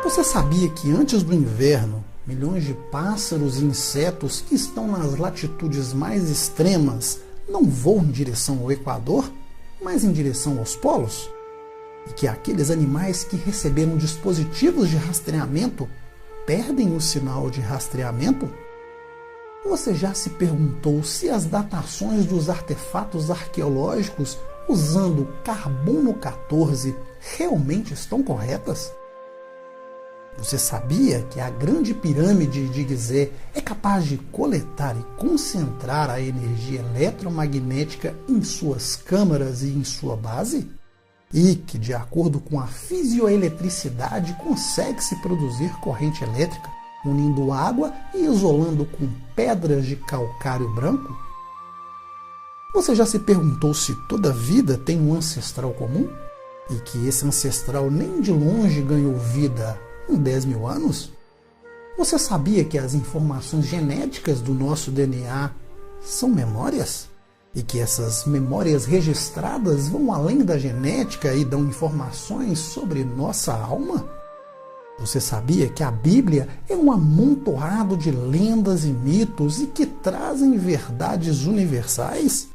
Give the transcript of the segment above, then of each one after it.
Você sabia que antes do inverno, milhões de pássaros e insetos que estão nas latitudes mais extremas não voam em direção ao Equador, mas em direção aos polos? E que aqueles animais que receberam dispositivos de rastreamento perdem o sinal de rastreamento? Você já se perguntou se as datações dos artefatos arqueológicos usando carbono 14 realmente estão corretas? Você sabia que a Grande Pirâmide de Gizé é capaz de coletar e concentrar a energia eletromagnética em suas câmaras e em sua base? E que, de acordo com a fisioeletricidade, consegue-se produzir corrente elétrica, unindo água e isolando com pedras de calcário branco? Você já se perguntou se toda vida tem um ancestral comum? E que esse ancestral nem de longe ganhou vida em 10 mil anos? Você sabia que as informações genéticas do nosso DNA são memórias? E que essas memórias registradas vão além da genética e dão informações sobre nossa alma? Você sabia que a Bíblia é um amontoado de lendas e mitos e que trazem verdades universais?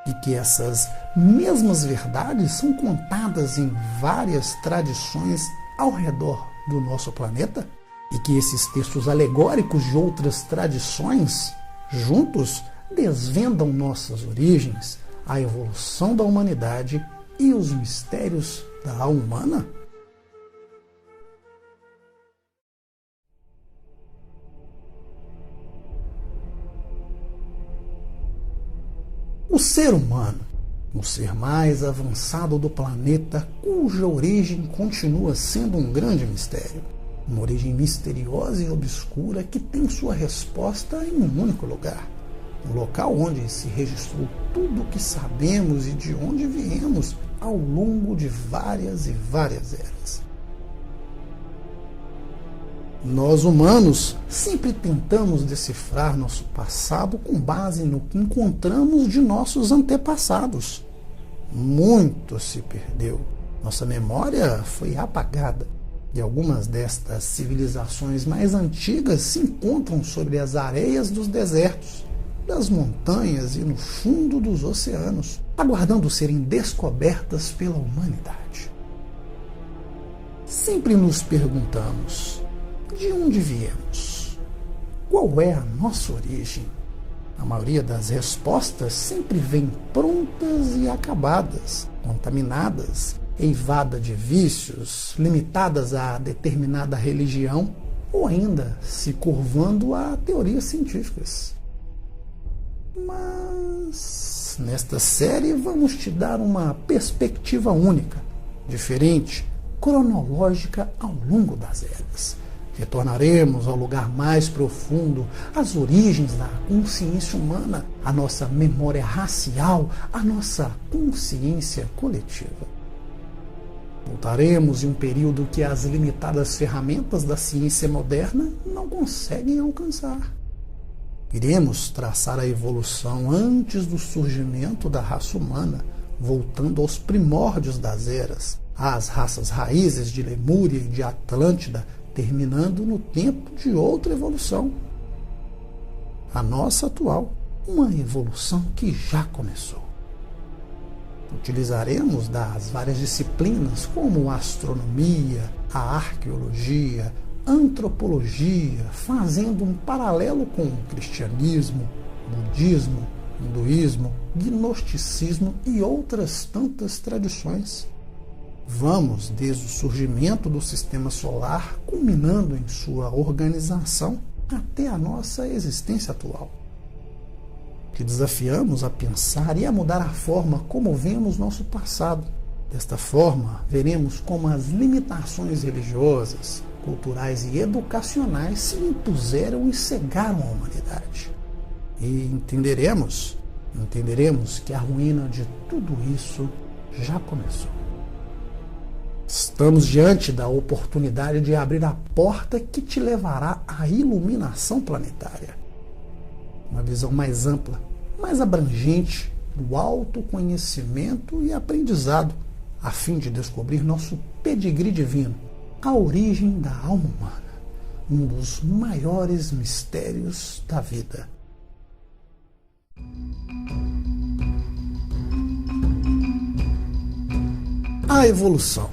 E que essas mesmas verdades são contadas em várias tradições ao redor do nosso planeta? E que esses textos alegóricos de outras tradições, juntos, desvendam nossas origens, a evolução da humanidade e os mistérios da alma humana? O ser humano, o ser mais avançado do planeta, cuja origem continua sendo um grande mistério. Uma origem misteriosa e obscura que tem sua resposta em um único lugar. Um local onde se registrou tudo o que sabemos e de onde viemos ao longo de várias e várias eras. Nós, humanos, sempre tentamos decifrar nosso passado com base no que encontramos de nossos antepassados. Muito se perdeu. Nossa memória foi apagada. E algumas destas civilizações mais antigas se encontram sobre as areias dos desertos, das montanhas e no fundo dos oceanos, aguardando serem descobertas pela humanidade. Sempre nos perguntamos: de onde viemos? Qual é a nossa origem? A maioria das respostas sempre vem prontas e acabadas, contaminadas, eivada de vícios, limitadas a determinada religião ou ainda se curvando a teorias científicas. Mas nesta série vamos te dar uma perspectiva única, diferente, cronológica ao longo das eras. Retornaremos ao lugar mais profundo, às origens da consciência humana, à nossa memória racial, à nossa consciência coletiva. Voltaremos em um período que as limitadas ferramentas da ciência moderna não conseguem alcançar. Iremos traçar a evolução antes do surgimento da raça humana, voltando aos primórdios das eras, às raças raízes de Lemúria e de Atlântida, terminando no tempo de outra evolução. A nossa atual, uma evolução que já começou. Utilizaremos das várias disciplinas como a astronomia, a arqueologia, antropologia, fazendo um paralelo com o cristianismo, budismo, hinduísmo, gnosticismo e outras tantas tradições. Vamos desde o surgimento do sistema solar, culminando em sua organização, até a nossa existência atual. Te desafiamos a pensar e a mudar a forma como vemos nosso passado. Desta forma, veremos como as limitações religiosas, culturais e educacionais se impuseram e cegaram a humanidade. E entenderemos que a ruína de tudo isso já começou. Estamos diante da oportunidade de abrir a porta que te levará à iluminação planetária. Uma visão mais ampla, mais abrangente do autoconhecimento e aprendizado, a fim de descobrir nosso pedigree divino A origem da alma humana, um dos maiores mistérios da vida. A evolução.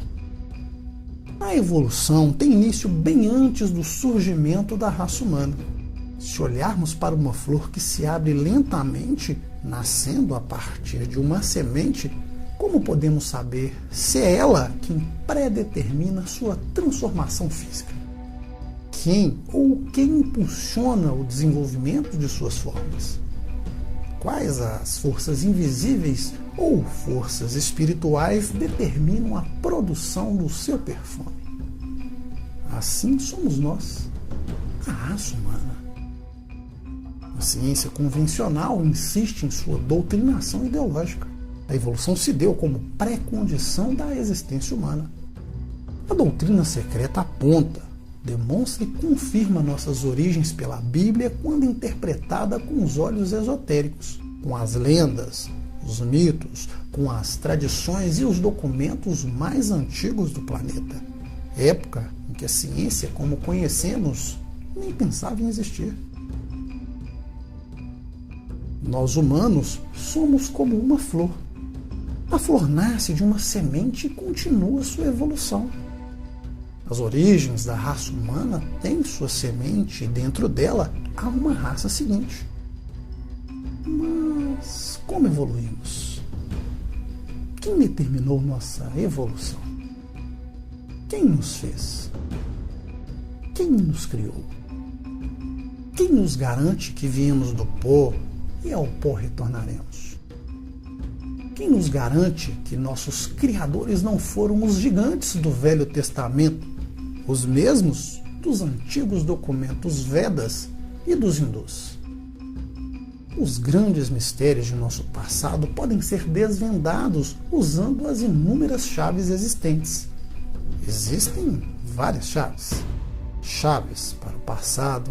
A evolução tem início bem antes do surgimento da raça humana. Se olharmos para uma flor que se abre lentamente, nascendo a partir de uma semente, como podemos saber se é ela quem predetermina sua transformação física? Quem ou quem impulsiona o desenvolvimento de suas formas? Quais as forças invisíveis ou forças espirituais determinam a produção do seu perfume? Assim somos nós, a raça humana. A ciência convencional insiste em sua doutrinação ideológica. A evolução se deu como pré-condição da existência humana. A doutrina secreta aponta, demonstra e confirma nossas origens pela Bíblia quando interpretada com os olhos esotéricos, com as lendas, os mitos, com as tradições e os documentos mais antigos do planeta. Época em que a ciência, como conhecemos, nem pensava em existir. Nós humanos somos como uma flor. A flor nasce de uma semente e continua sua evolução. As origens da raça humana têm sua semente e dentro dela há uma raça seguinte. Mas como evoluímos? Quem determinou nossa evolução? Quem nos fez? Quem nos criou? Quem nos garante que viemos do pó e ao pó retornaremos? Quem nos garante que nossos criadores não foram os gigantes do Velho Testamento, os mesmos dos antigos documentos Vedas e dos hindus? Os grandes mistérios de nosso passado podem ser desvendados usando as inúmeras chaves existentes. Existem várias chaves. Chaves para o passado,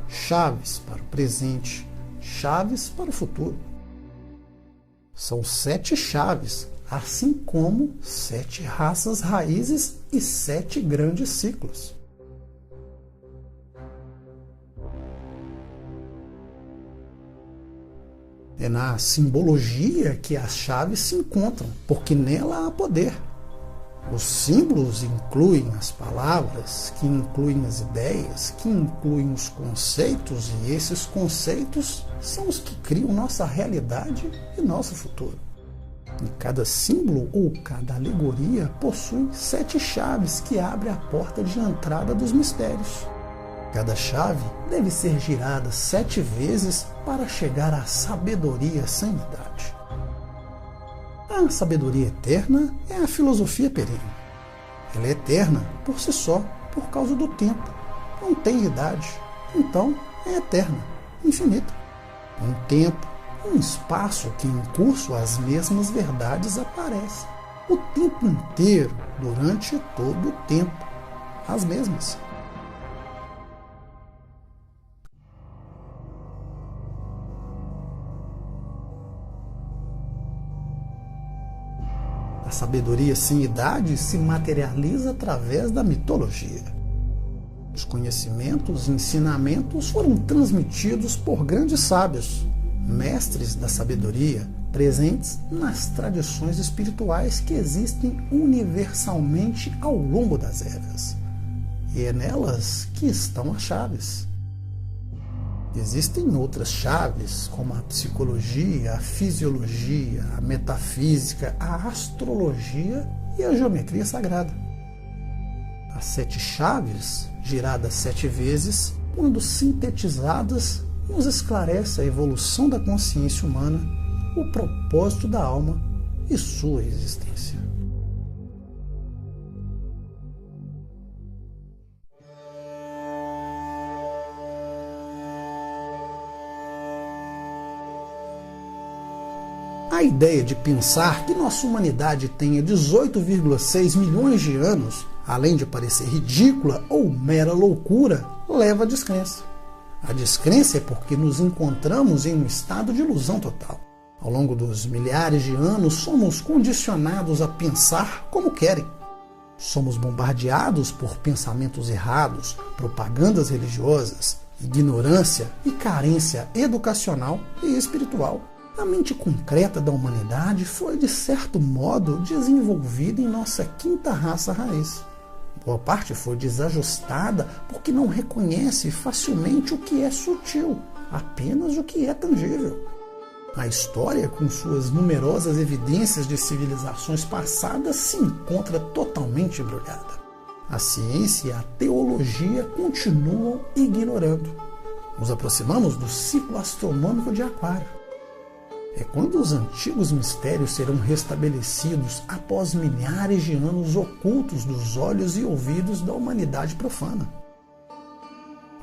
chaves para o presente, chaves para o futuro. São 7 chaves, assim como 7 raças raízes e 7 grandes ciclos. É na simbologia que as chaves se encontram, porque nela há poder. Os símbolos incluem as palavras, que incluem as ideias, que incluem os conceitos, e esses conceitos são os que criam nossa realidade e nosso futuro. E cada símbolo ou cada alegoria possui 7 chaves que abrem a porta de entrada dos mistérios. Cada chave deve ser girada 7 vezes para chegar à sabedoria sem idade. A sabedoria eterna é a filosofia perene. Ela é eterna por si só, por causa do tempo. Não tem idade, então é eterna, infinita. Um tempo, um espaço que em curso as mesmas verdades aparecem. O tempo inteiro, durante todo o tempo, as mesmas. A sabedoria sem idade se materializa através da mitologia. Os conhecimentos e ensinamentos foram transmitidos por grandes sábios, mestres da sabedoria, presentes nas tradições espirituais que existem universalmente ao longo das eras. E é nelas que estão as chaves. Existem outras chaves, como a psicologia, a fisiologia, a metafísica, a astrologia e a geometria sagrada. As 7 chaves, giradas 7 vezes, quando sintetizadas, nos esclarece a evolução da consciência humana, o propósito da alma e sua existência. A ideia de pensar que nossa humanidade tenha 18,6 milhões de anos, além de parecer ridícula ou mera loucura, leva à descrença. A descrença é porque nos encontramos em um estado de ilusão total. Ao longo dos milhares de anos, somos condicionados a pensar como querem. Somos bombardeados por pensamentos errados, propagandas religiosas, ignorância e carência educacional e espiritual. A mente concreta da humanidade foi, de certo modo, desenvolvida em nossa quinta raça raiz. Boa parte foi desajustada porque não reconhece facilmente o que é sutil, apenas o que é tangível. A história, com suas numerosas evidências de civilizações passadas, se encontra totalmente embrulhada. A ciência e a teologia continuam ignorando. Nos aproximamos do ciclo astronômico de Aquário. É quando os antigos mistérios serão restabelecidos após milhares de anos ocultos dos olhos e ouvidos da humanidade profana.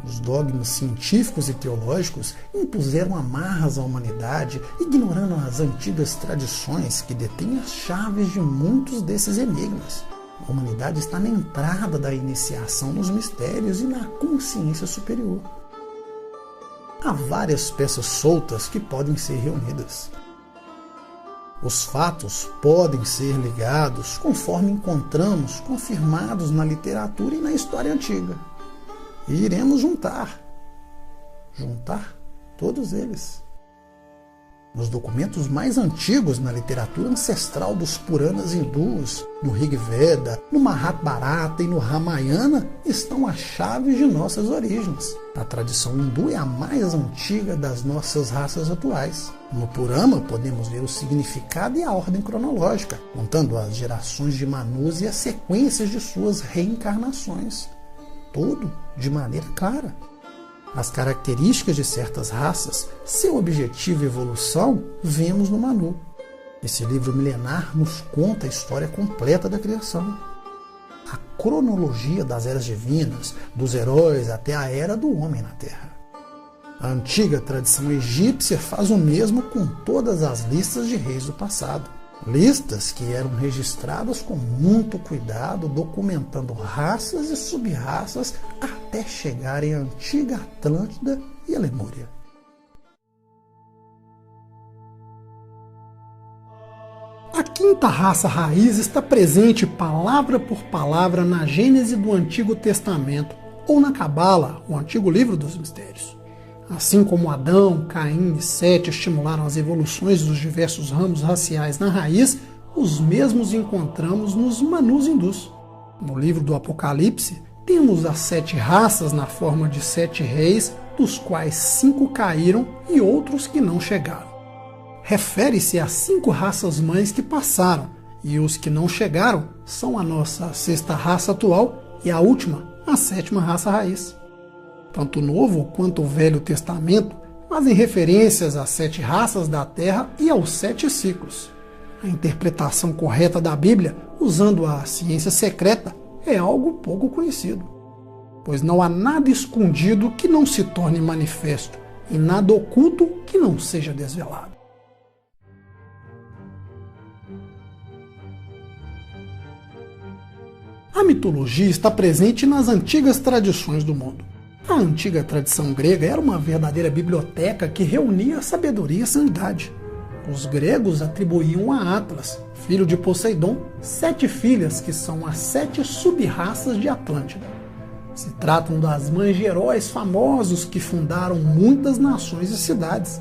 Os dogmas científicos e teológicos impuseram amarras à humanidade, ignorando as antigas tradições que detêm as chaves de muitos desses enigmas. A humanidade está na entrada da iniciação nos mistérios e na consciência superior. Há várias peças soltas que podem ser reunidas. Os fatos podem ser ligados conforme encontramos confirmados na literatura e na história antiga. E iremos juntar todos eles. Nos documentos mais antigos na literatura ancestral dos Puranas hindus, no Rig Veda, no Mahabharata e no Ramayana, estão as chaves de nossas origens. A tradição hindu é a mais antiga das nossas raças atuais. No Purana podemos ver o significado e a ordem cronológica, contando as gerações de Manus e as sequências de suas reencarnações. Tudo de maneira clara. As características de certas raças, seu objetivo e evolução, vemos no Manu. Esse livro milenar nos conta a história completa da criação. A cronologia das eras divinas, dos heróis até a era do homem na Terra. A antiga tradição egípcia faz o mesmo com todas as listas de reis do passado. Listas que eram registradas com muito cuidado, documentando raças e sub-raças até chegarem à antiga Atlântida e a Lemúria. A quinta raça raiz está presente palavra por palavra na Gênese do Antigo Testamento ou na Cabala, o antigo livro dos mistérios. Assim como Adão, Caim e Sete estimularam as evoluções dos diversos ramos raciais na raiz, os mesmos encontramos nos Manus hindus. No livro do Apocalipse, temos as 7 raças na forma de 7 reis, dos quais 5 caíram e outros que não chegaram. Refere-se às 5 raças-mães que passaram, e os que não chegaram são a nossa 6ª raça atual e a última, a 7ª raça raiz. Tanto o Novo quanto o Velho Testamento fazem referências às 7 raças da Terra e aos 7 ciclos. A interpretação correta da Bíblia, usando a ciência secreta, é algo pouco conhecido, pois não há nada escondido que não se torne manifesto e nada oculto que não seja desvelado. A mitologia está presente nas antigas tradições do mundo. A antiga tradição grega era uma verdadeira biblioteca que reunia sabedoria e sanidade. Os gregos atribuíam a Atlas, filho de Poseidon, 7 filhas que são as 7 sub-raças de Atlântida. Se tratam das mães de heróis famosos que fundaram muitas nações e cidades.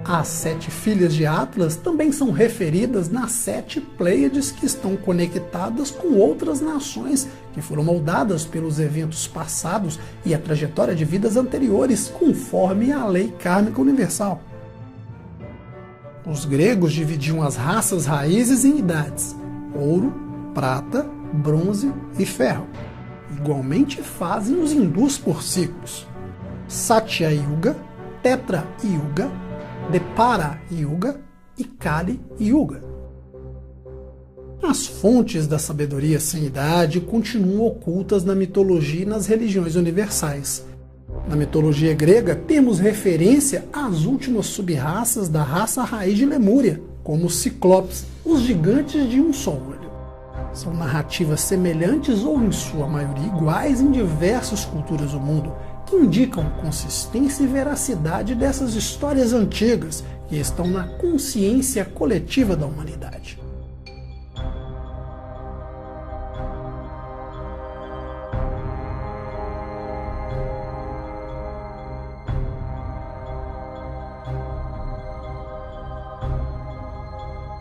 As 7 filhas de Atlas também são referidas nas 7 Pleiades que estão conectadas com outras nações que foram moldadas pelos eventos passados e a trajetória de vidas anteriores, conforme a lei kármica universal. Os gregos dividiam as raças raízes em idades: ouro, prata, bronze e ferro. Igualmente fazem os hindus por ciclos: Satya Yuga, Tetra Yuga, Depara Yuga e Kali Yuga. As fontes da sabedoria sem idade continuam ocultas na mitologia e nas religiões universais. Na mitologia grega, temos referência às últimas sub-raças da raça raiz de Lemúria, como os Ciclopes, os gigantes de um só olho. São narrativas semelhantes ou, em sua maioria, iguais em diversas culturas do mundo, que indicam consistência e veracidade dessas histórias antigas que estão na consciência coletiva da humanidade.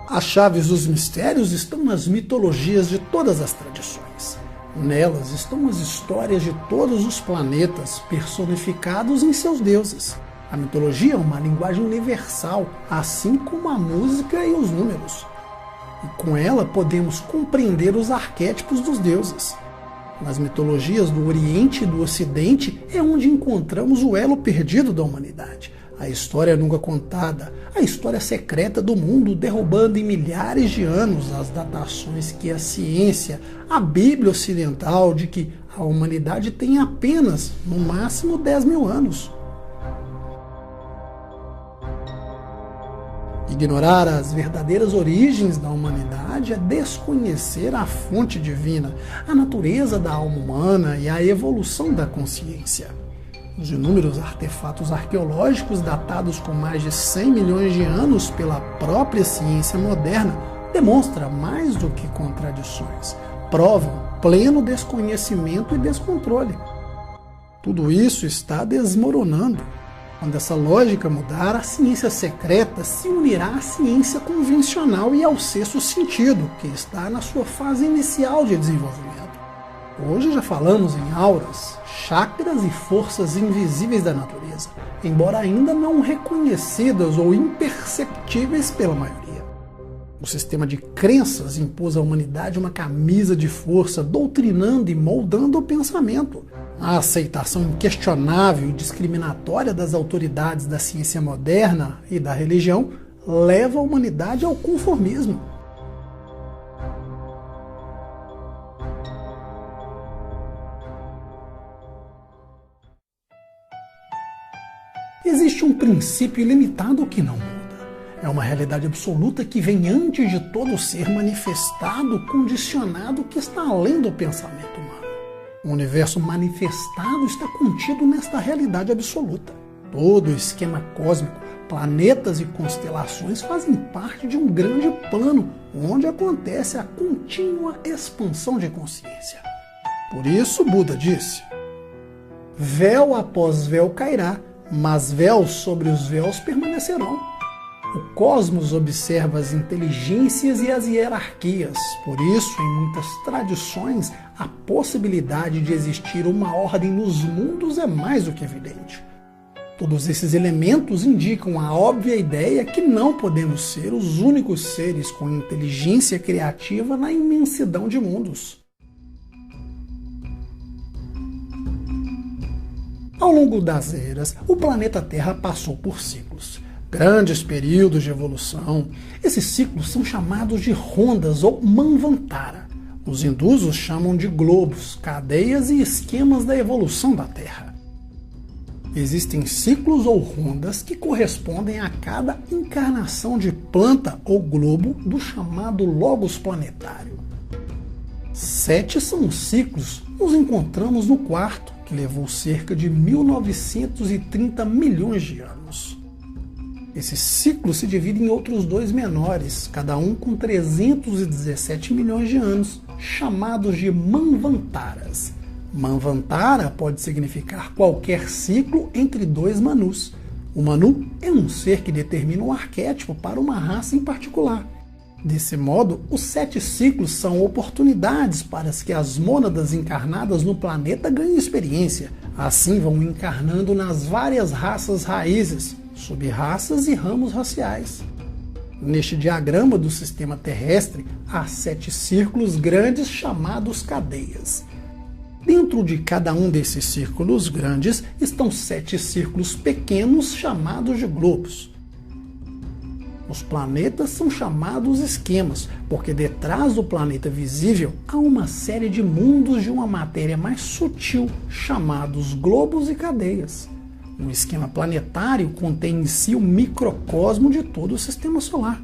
As chaves dos mistérios estão nas mitologias de todas as tradições. Nelas estão as histórias de todos os planetas personificados em seus deuses. A mitologia é uma linguagem universal, assim como a música e os números. E com ela podemos compreender os arquétipos dos deuses. Nas mitologias do Oriente e do Ocidente é onde encontramos o elo perdido da humanidade. A história nunca contada, a história secreta do mundo, derrubando em milhares de anos as datações que a ciência, a Bíblia ocidental, de que a humanidade tem apenas, no máximo, 10 mil anos. Ignorar as verdadeiras origens da humanidade é desconhecer a fonte divina, a natureza da alma humana e a evolução da consciência. Os inúmeros artefatos arqueológicos datados com mais de 100 milhões de anos pela própria ciência moderna demonstram mais do que contradições, provam pleno desconhecimento e descontrole. Tudo isso está desmoronando. Quando essa lógica mudar, a ciência secreta se unirá à ciência convencional e ao sexto sentido, que está na sua fase inicial de desenvolvimento. Hoje já falamos em auras, chakras e forças invisíveis da natureza, embora ainda não reconhecidas ou imperceptíveis pela maioria. O sistema de crenças impôs à humanidade uma camisa de força, doutrinando e moldando o pensamento. A aceitação inquestionável e discriminatória das autoridades da ciência moderna e da religião leva a humanidade ao conformismo. Existe um princípio ilimitado que não muda. É uma realidade absoluta que vem antes de todo ser manifestado, condicionado, que está além do pensamento humano. O universo manifestado está contido nesta realidade absoluta. Todo o esquema cósmico, planetas e constelações fazem parte de um grande plano, onde acontece a contínua expansão de consciência. Por isso, Buda disse: véu após véu cairá, mas véus sobre os véus permanecerão. O cosmos observa as inteligências e as hierarquias. Por isso, em muitas tradições, a possibilidade de existir uma ordem nos mundos é mais do que evidente. Todos esses elementos indicam a óbvia ideia que não podemos ser os únicos seres com inteligência criativa na imensidão de mundos. Ao longo das eras, o planeta Terra passou por ciclos. Grandes períodos de evolução. Esses ciclos são chamados de rondas ou manvantara. Os hindus os chamam de globos, cadeias e esquemas da evolução da Terra. Existem ciclos ou rondas que correspondem a cada encarnação de planta ou globo do chamado logos planetário. 7 são os ciclos, nos encontramos no quarto, que levou cerca de 1930 milhões de anos. Esse ciclo se divide em outros 2 menores, cada um com 317 milhões de anos, chamados de manvantaras. Manvantara pode significar qualquer ciclo entre 2 manus. O manu é um ser que determina um arquétipo para uma raça em particular. Desse modo, os 7 ciclos são oportunidades para que as mônadas encarnadas no planeta ganhem experiência. Assim vão encarnando nas várias raças raízes, sub-raças e ramos raciais. Neste diagrama do sistema terrestre, há 7 círculos grandes chamados cadeias. Dentro de cada um desses círculos grandes estão 7 círculos pequenos chamados de globos. Os planetas são chamados esquemas, porque detrás do planeta visível há uma série de mundos de uma matéria mais sutil, chamados globos e cadeias. Um esquema planetário contém em si o microcosmo de todo o sistema solar.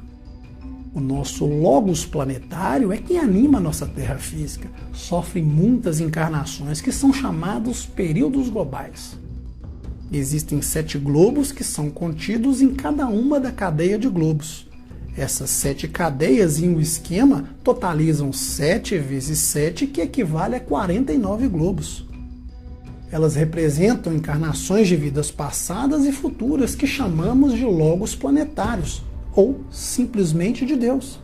O nosso logos planetário é quem anima a nossa Terra física. Sofre muitas encarnações que são chamados períodos globais. Existem 7 globos que são contidos em cada uma da cadeia de globos. Essas 7 cadeias em um esquema totalizam 7 vezes 7, que equivale a 49 globos. Elas representam encarnações de vidas passadas e futuras que chamamos de logos planetários, ou simplesmente de Deus.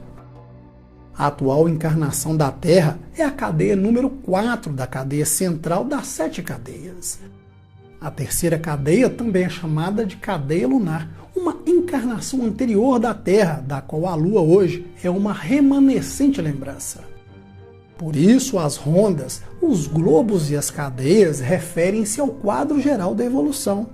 A atual encarnação da Terra é a cadeia número 4 da cadeia central das 7 cadeias. A terceira cadeia também é chamada de cadeia lunar, uma encarnação anterior da Terra, da qual a Lua hoje é uma remanescente lembrança. Por isso, as rondas, os globos e as cadeias referem-se ao quadro geral da evolução.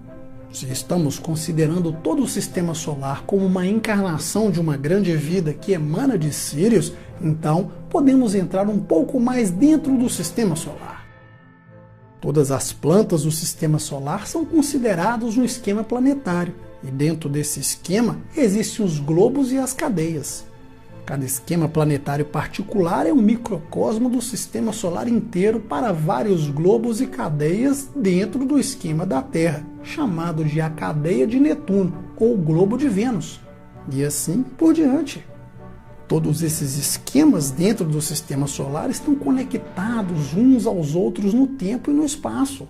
Se estamos considerando todo o sistema solar como uma encarnação de uma grande vida que emana de Sírius, então podemos entrar um pouco mais dentro do sistema solar. Todas as plantas do sistema solar são consideradas no esquema planetário, e dentro desse esquema existem os globos e as cadeias. Cada esquema planetário particular é um microcosmo do sistema solar inteiro para vários globos e cadeias dentro do esquema da Terra, chamado de a cadeia de Netuno ou globo de Vênus, e assim por diante. Todos esses esquemas dentro do sistema solar estão conectados uns aos outros no tempo e no espaço.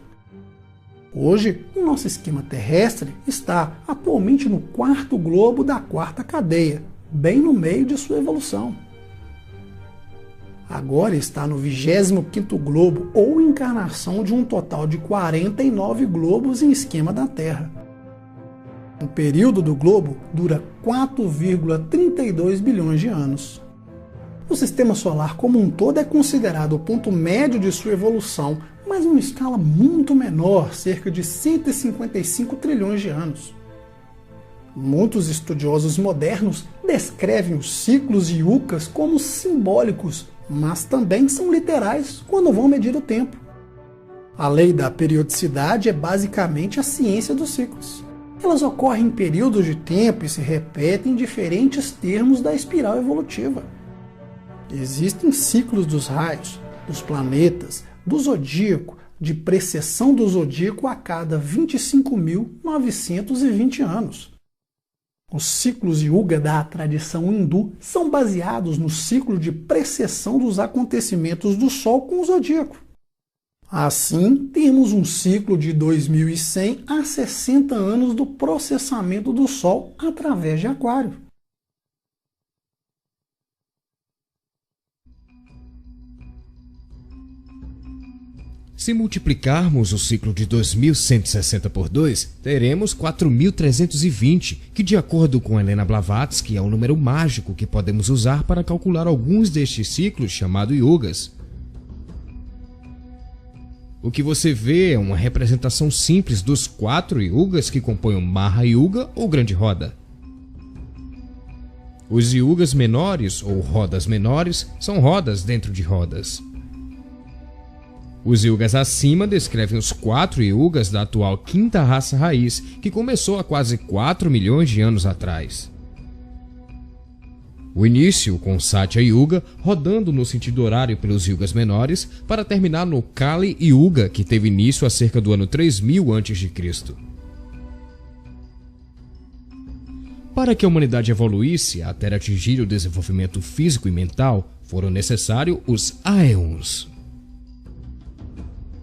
Hoje, o nosso esquema terrestre está atualmente no 4º globo da 4ª cadeia, bem no meio de sua evolução. Agora está no 25º globo, ou encarnação de um total de 49 globos em esquema da Terra. O período do globo dura 4,32 bilhões de anos. O sistema solar como um todo é considerado o ponto médio de sua evolução, mas em uma escala muito menor, cerca de 155 trilhões de anos. Muitos estudiosos modernos descrevem os ciclos e yugas como simbólicos, mas também são literais quando vão medir o tempo. A lei da periodicidade é basicamente a ciência dos ciclos. Elas ocorrem em períodos de tempo e se repetem em diferentes termos da espiral evolutiva. Existem ciclos dos raios, dos planetas, do zodíaco, de precessão do zodíaco a cada 25.920 anos. Os ciclos yuga da tradição hindu são baseados no ciclo de precessão dos acontecimentos do Sol com o zodíaco. Assim, temos um ciclo de 2100 a 60 anos do processamento do Sol através de Aquário. Se multiplicarmos o ciclo de 2160 por 2, teremos 4320, que de acordo com Helena Blavatsky é o número mágico que podemos usar para calcular alguns destes ciclos chamados yugas. O que você vê é uma representação simples dos 4 yugas que compõem o Maha Yuga ou Grande Roda. Os yugas menores ou rodas menores são rodas dentro de rodas. Os yugas acima descrevem os 4 yugas da atual 5ª raça raiz, que começou há quase 4 milhões de anos atrás. O início com Satya Yuga, rodando no sentido horário pelos yugas menores, para terminar no Kali Yuga, que teve início a cerca do ano 3000 a.C. Para que a humanidade evoluísse até atingir o desenvolvimento físico e mental, foram necessários os Aeons.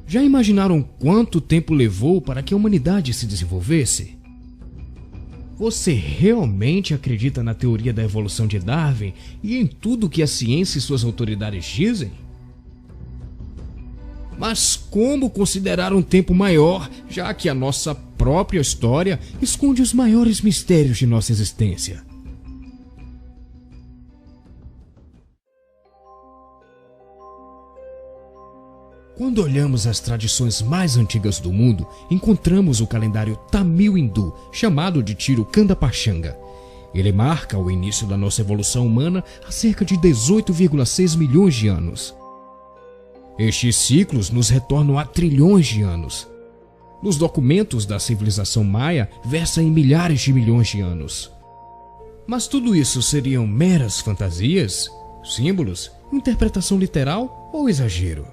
Já imaginaram quanto tempo levou para que a humanidade se desenvolvesse? Você realmente acredita na teoria da evolução de Darwin e em tudo que a ciência e suas autoridades dizem? Mas como considerar um tempo maior, já que a nossa própria história esconde os maiores mistérios de nossa existência? Quando olhamos as tradições mais antigas do mundo, encontramos o calendário Tamil Hindu, chamado de Tirukanda Pachanga. Ele marca o início da nossa evolução humana há cerca de 18,6 milhões de anos. Estes ciclos nos retornam a trilhões de anos. Nos documentos da civilização maia, versa em milhares de milhões de anos. Mas tudo isso seriam meras fantasias, símbolos, interpretação literal ou exagero?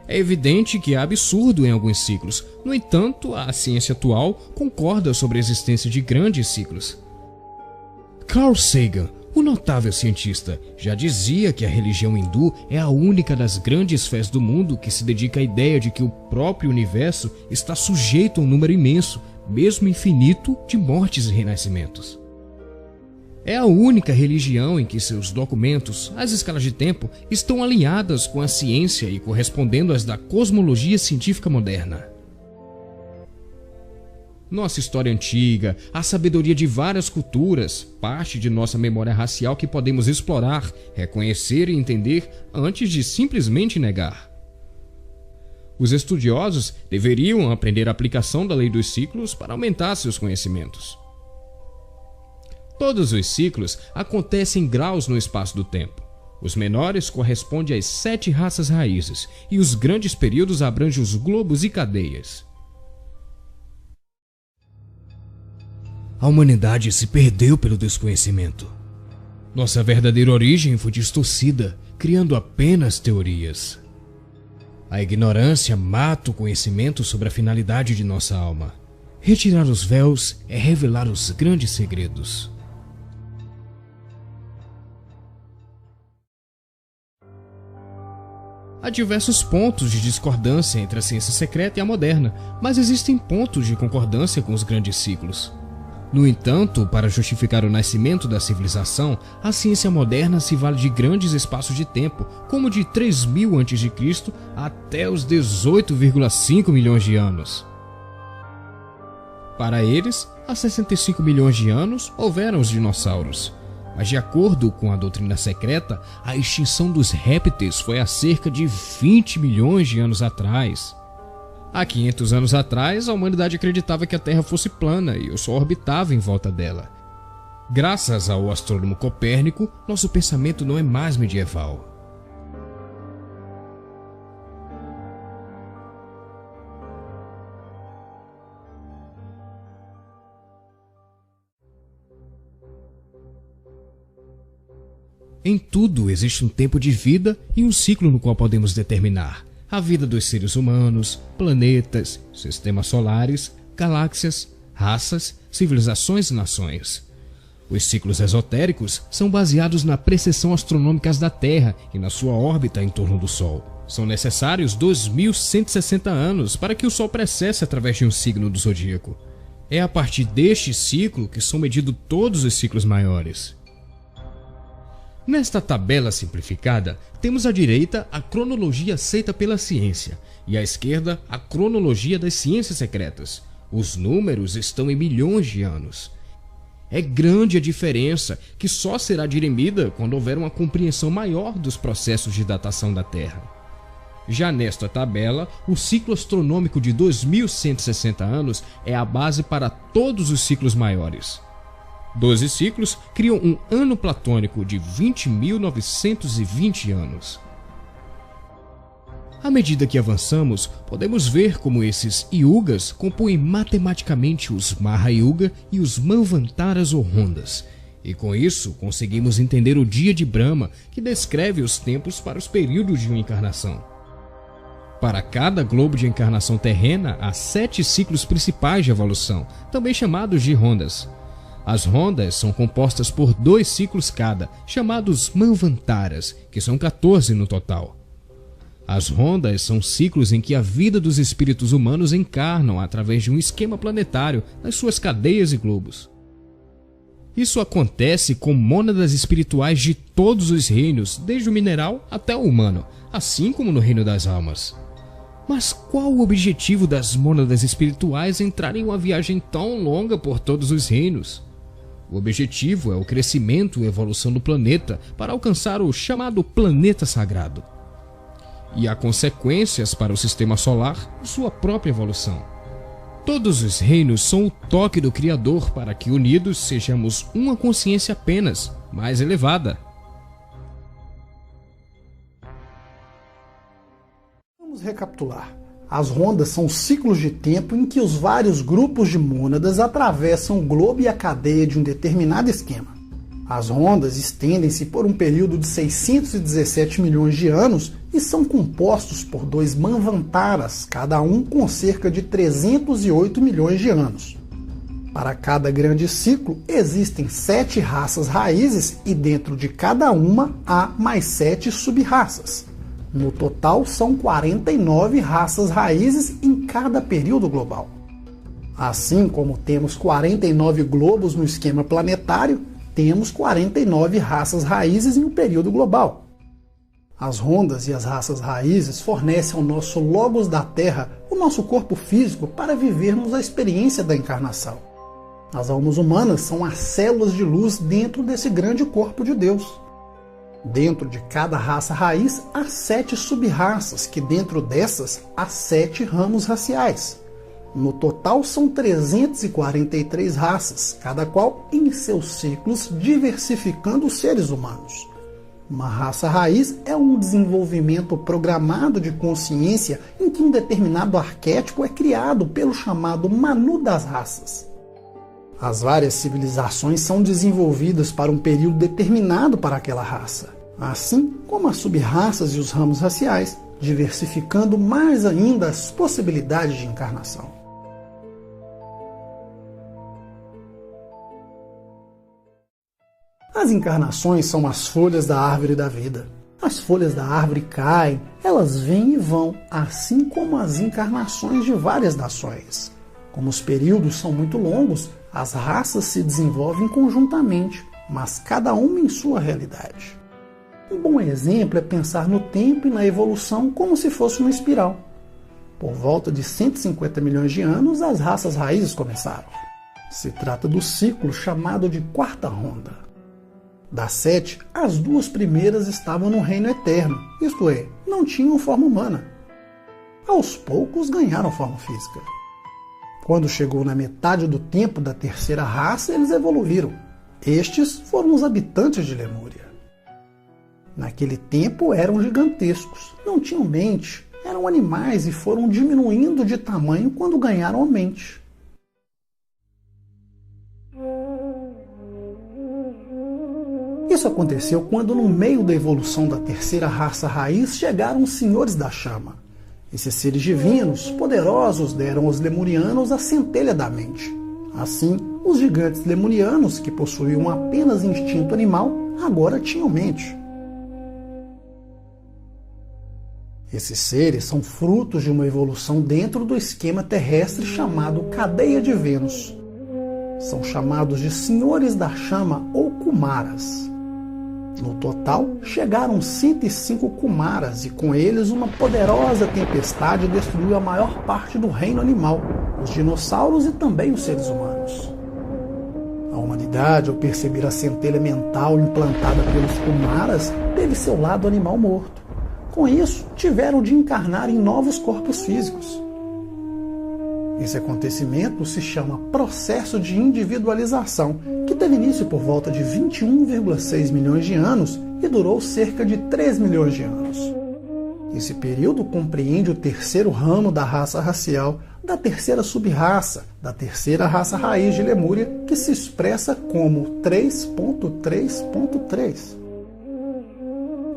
É evidente que há absurdo em alguns ciclos. No entanto, a ciência atual concorda sobre a existência de grandes ciclos. Carl Sagan, o notável cientista, já dizia que a religião hindu é a única das grandes fés do mundo que se dedica à ideia de que o próprio universo está sujeito a um número imenso, mesmo infinito, de mortes e renascimentos. É a única religião em que seus documentos, as escalas de tempo, estão alinhadas com a ciência e correspondendo às da cosmologia científica moderna. Nossa história antiga, a sabedoria de várias culturas, parte de nossa memória racial que podemos explorar, reconhecer e entender antes de simplesmente negar. Os estudiosos deveriam aprender a aplicação da lei dos ciclos para aumentar seus conhecimentos. Todos os ciclos acontecem em graus no espaço do tempo. Os menores correspondem às 7 raças raízes e os grandes períodos abrangem os globos e cadeias. A humanidade se perdeu pelo desconhecimento. Nossa verdadeira origem foi distorcida, criando apenas teorias. A ignorância mata o conhecimento sobre a finalidade de nossa alma. Retirar os véus é revelar os grandes segredos. Há diversos pontos de discordância entre a ciência secreta e a moderna, mas existem pontos de concordância com os grandes ciclos. No entanto, para justificar o nascimento da civilização, a ciência moderna se vale de grandes espaços de tempo, como de 3000 a.C. até os 18,5 milhões de anos. Para eles, há 65 milhões de anos houveram os dinossauros. Mas de acordo com a doutrina secreta, a extinção dos répteis foi há cerca de 20 milhões de anos atrás. Há 500 anos atrás, a humanidade acreditava que a Terra fosse plana e o Sol orbitava em volta dela. Graças ao astrônomo Copérnico, nosso pensamento não é mais medieval. Em tudo existe um tempo de vida e um ciclo no qual podemos determinar a vida dos seres humanos, planetas, sistemas solares, galáxias, raças, civilizações e nações. Os ciclos esotéricos são baseados na precessão astronômica da Terra e na sua órbita em torno do Sol. São necessários 2160 anos para que o Sol precesse através de um signo do zodíaco. É a partir deste ciclo que são medidos todos os ciclos maiores. Nesta tabela simplificada, temos à direita a cronologia aceita pela ciência e à esquerda a cronologia das ciências secretas. Os números estão em milhões de anos. É grande a diferença, que só será dirimida quando houver uma compreensão maior dos processos de datação da Terra. Já nesta tabela, o ciclo astronômico de 2160 anos é a base para todos os ciclos maiores. 12 ciclos criam um ano platônico de 20.920 anos. À medida que avançamos, podemos ver como esses yugas compõem matematicamente os Maha Yuga e os Manvantaras ou rondas. E com isso, conseguimos entender o dia de Brahma, que descreve os tempos para os períodos de uma encarnação. Para cada globo de encarnação terrena, há 7 ciclos principais de evolução, também chamados de rondas. As rondas são compostas por 2 ciclos cada, chamados Manvantaras, que são 14 no total. As rondas são ciclos em que a vida dos espíritos humanos encarnam através de um esquema planetário nas suas cadeias e globos. Isso acontece com mônadas espirituais de todos os reinos, desde o mineral até o humano, assim como no reino das almas. Mas qual o objetivo das mônadas espirituais entrarem em uma viagem tão longa por todos os reinos? O objetivo é o crescimento e evolução do planeta para alcançar o chamado planeta sagrado. E há consequências para o sistema solar e sua própria evolução. Todos os reinos são o toque do Criador para que unidos sejamos uma consciência apenas, mais elevada. Vamos recapitular. As rondas são ciclos de tempo em que os vários grupos de mônadas atravessam o globo e a cadeia de um determinado esquema. As rondas estendem-se por um período de 617 milhões de anos e são compostos por 2 Manvantaras, cada um com cerca de 308 milhões de anos. Para cada grande ciclo, existem 7 raças raízes e dentro de cada uma há mais 7 sub-raças. No total, são 49 raças raízes em cada período global. Assim como temos 49 globos no esquema planetário, temos 49 raças raízes em um período global. As rondas e as raças raízes fornecem ao nosso logos da Terra o nosso corpo físico para vivermos a experiência da encarnação. As almas humanas são as células de luz dentro desse grande corpo de Deus. Dentro de cada raça raiz há 7 sub-raças, que dentro dessas há 7 ramos raciais. No total são 343 raças, cada qual em seus ciclos diversificando os seres humanos. Uma raça raiz é um desenvolvimento programado de consciência em que um determinado arquétipo é criado pelo chamado Manu das raças. As várias civilizações são desenvolvidas para um período determinado para aquela raça, assim como as sub-raças e os ramos raciais, diversificando mais ainda as possibilidades de encarnação. As encarnações são as folhas da árvore da vida. As folhas da árvore caem, elas vêm e vão, assim como as encarnações de várias nações. Como os períodos são muito longos, as raças se desenvolvem conjuntamente, mas cada uma em sua realidade. Um bom exemplo é pensar no tempo e na evolução como se fosse uma espiral. Por volta de 150 milhões de anos, as raças raízes começaram. Se trata do ciclo chamado de quarta ronda. Das 7, as 2 primeiras estavam no reino eterno, isto é, não tinham forma humana. Aos poucos ganharam forma física. Quando chegou na metade do tempo da terceira raça, eles evoluíram. Estes foram os habitantes de Lemúria. Naquele tempo eram gigantescos, não tinham mente, eram animais e foram diminuindo de tamanho quando ganharam a mente. Isso aconteceu quando, no meio da evolução da terceira raça raiz, chegaram os Senhores da Chama. Esses seres divinos, poderosos, deram aos lemurianos a centelha da mente. Assim, os gigantes lemurianos, que possuíam apenas instinto animal, agora tinham mente. Esses seres são frutos de uma evolução dentro do esquema terrestre chamado Cadeia de Vênus. São chamados de Senhores da Chama ou Kumaras. No total, chegaram 105 Kumaras e com eles uma poderosa tempestade destruiu a maior parte do reino animal, os dinossauros e também os seres humanos. A humanidade, ao perceber a centelha mental implantada pelos Kumaras, teve seu lado animal morto. Com isso, tiveram de encarnar em novos corpos físicos. Esse acontecimento se chama processo de individualização, que teve início por volta de 21,6 milhões de anos e durou cerca de 3 milhões de anos. Esse período compreende o terceiro ramo da raça racial, da terceira sub-raça, da terceira raça raiz de Lemúria, que se expressa como 3.3.3.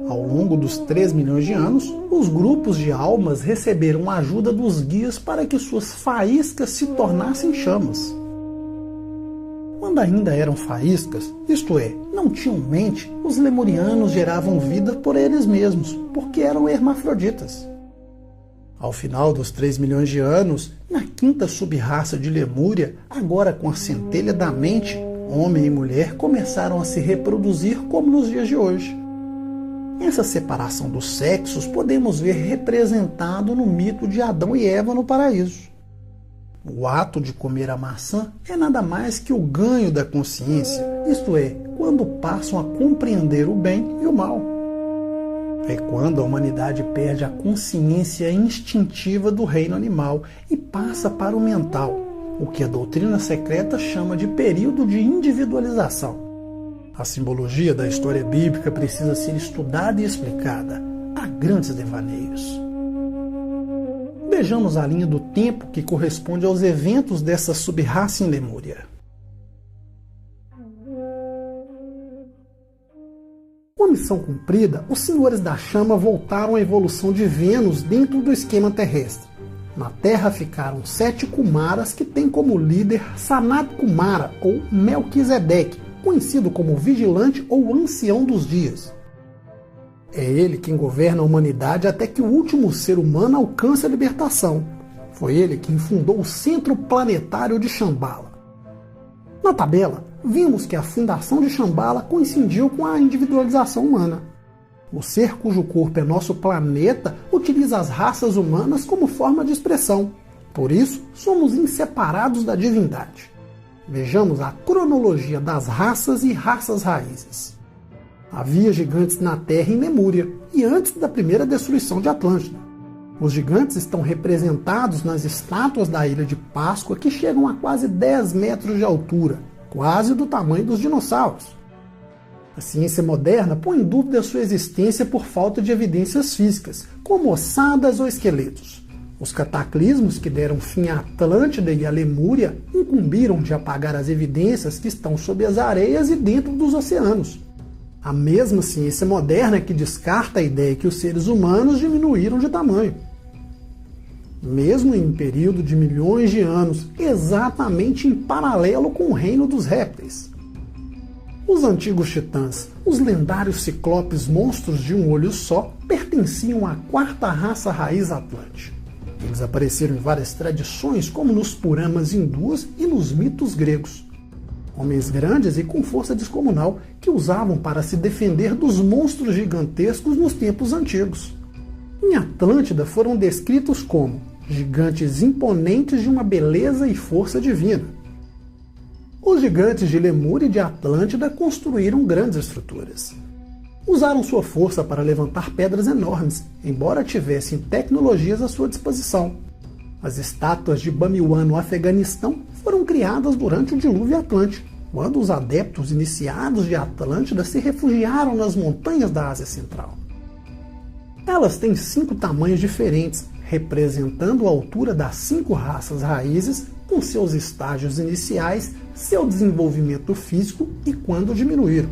Ao longo dos 3 milhões de anos, os grupos de almas receberam a ajuda dos guias para que suas faíscas se tornassem chamas. Quando ainda eram faíscas, isto é, não tinham mente, os lemurianos geravam vida por eles mesmos, porque eram hermafroditas. Ao final dos 3 milhões de anos, na quinta sub-raça de Lemúria, agora com a centelha da mente, homem e mulher começaram a se reproduzir como nos dias de hoje. Essa separação dos sexos podemos ver representado no mito de Adão e Eva no paraíso. O ato de comer a maçã é nada mais que o ganho da consciência, isto é, quando passam a compreender o bem e o mal. É quando a humanidade perde a consciência instintiva do reino animal e passa para o mental, o que a doutrina secreta chama de período de individualização. A simbologia da história bíblica precisa ser estudada e explicada. Há grandes devaneios. Vejamos a linha do tempo que corresponde aos eventos dessa sub-raça em Lemúria. Com a missão cumprida, os Senhores da Chama voltaram à evolução de Vênus dentro do esquema terrestre. Na Terra ficaram 7 Kumaras que têm como líder Sanat Kumara ou Melquisedeque, conhecido como Vigilante ou Ancião dos Dias. É ele quem governa a humanidade até que o último ser humano alcance a libertação. Foi ele quem fundou o Centro Planetário de Shambhala. Na tabela, vimos que a fundação de Shambhala coincidiu com a individualização humana. O ser cujo corpo é nosso planeta utiliza as raças humanas como forma de expressão. Por isso, somos inseparados da divindade. Vejamos a cronologia das raças e raças raízes. Havia gigantes na Terra em Lemúria e antes da primeira destruição de Atlântida. Os gigantes estão representados nas estátuas da Ilha de Páscoa que chegam a quase 10 metros de altura, quase do tamanho dos dinossauros. A ciência moderna põe em dúvida sua existência por falta de evidências físicas, como ossadas ou esqueletos. Os cataclismos que deram fim à Atlântida e à Lemúria incumbiram de apagar as evidências que estão sob as areias e dentro dos oceanos. A mesma ciência moderna que descarta a ideia que os seres humanos diminuíram de tamanho. Mesmo em um período de milhões de anos, exatamente em paralelo com o reino dos répteis. Os antigos titãs, os lendários ciclopes monstros de um olho só, pertenciam à quarta raça raiz atlântica. Eles apareceram em várias tradições, como nos Puranas hindus e nos mitos gregos. Homens grandes e com força descomunal que usavam para se defender dos monstros gigantescos nos tempos antigos. Em Atlântida foram descritos como gigantes imponentes de uma beleza e força divina. Os gigantes de Lemúria e de Atlântida construíram grandes estruturas. Usaram sua força para levantar pedras enormes, embora tivessem tecnologias à sua disposição. As estátuas de Bamiyan no Afeganistão foram criadas durante o dilúvio atlântico, quando os adeptos iniciados de Atlântida se refugiaram nas montanhas da Ásia Central. Elas têm 5 tamanhos diferentes, representando a altura das 5 raças raízes, com seus estágios iniciais, seu desenvolvimento físico e quando diminuíram.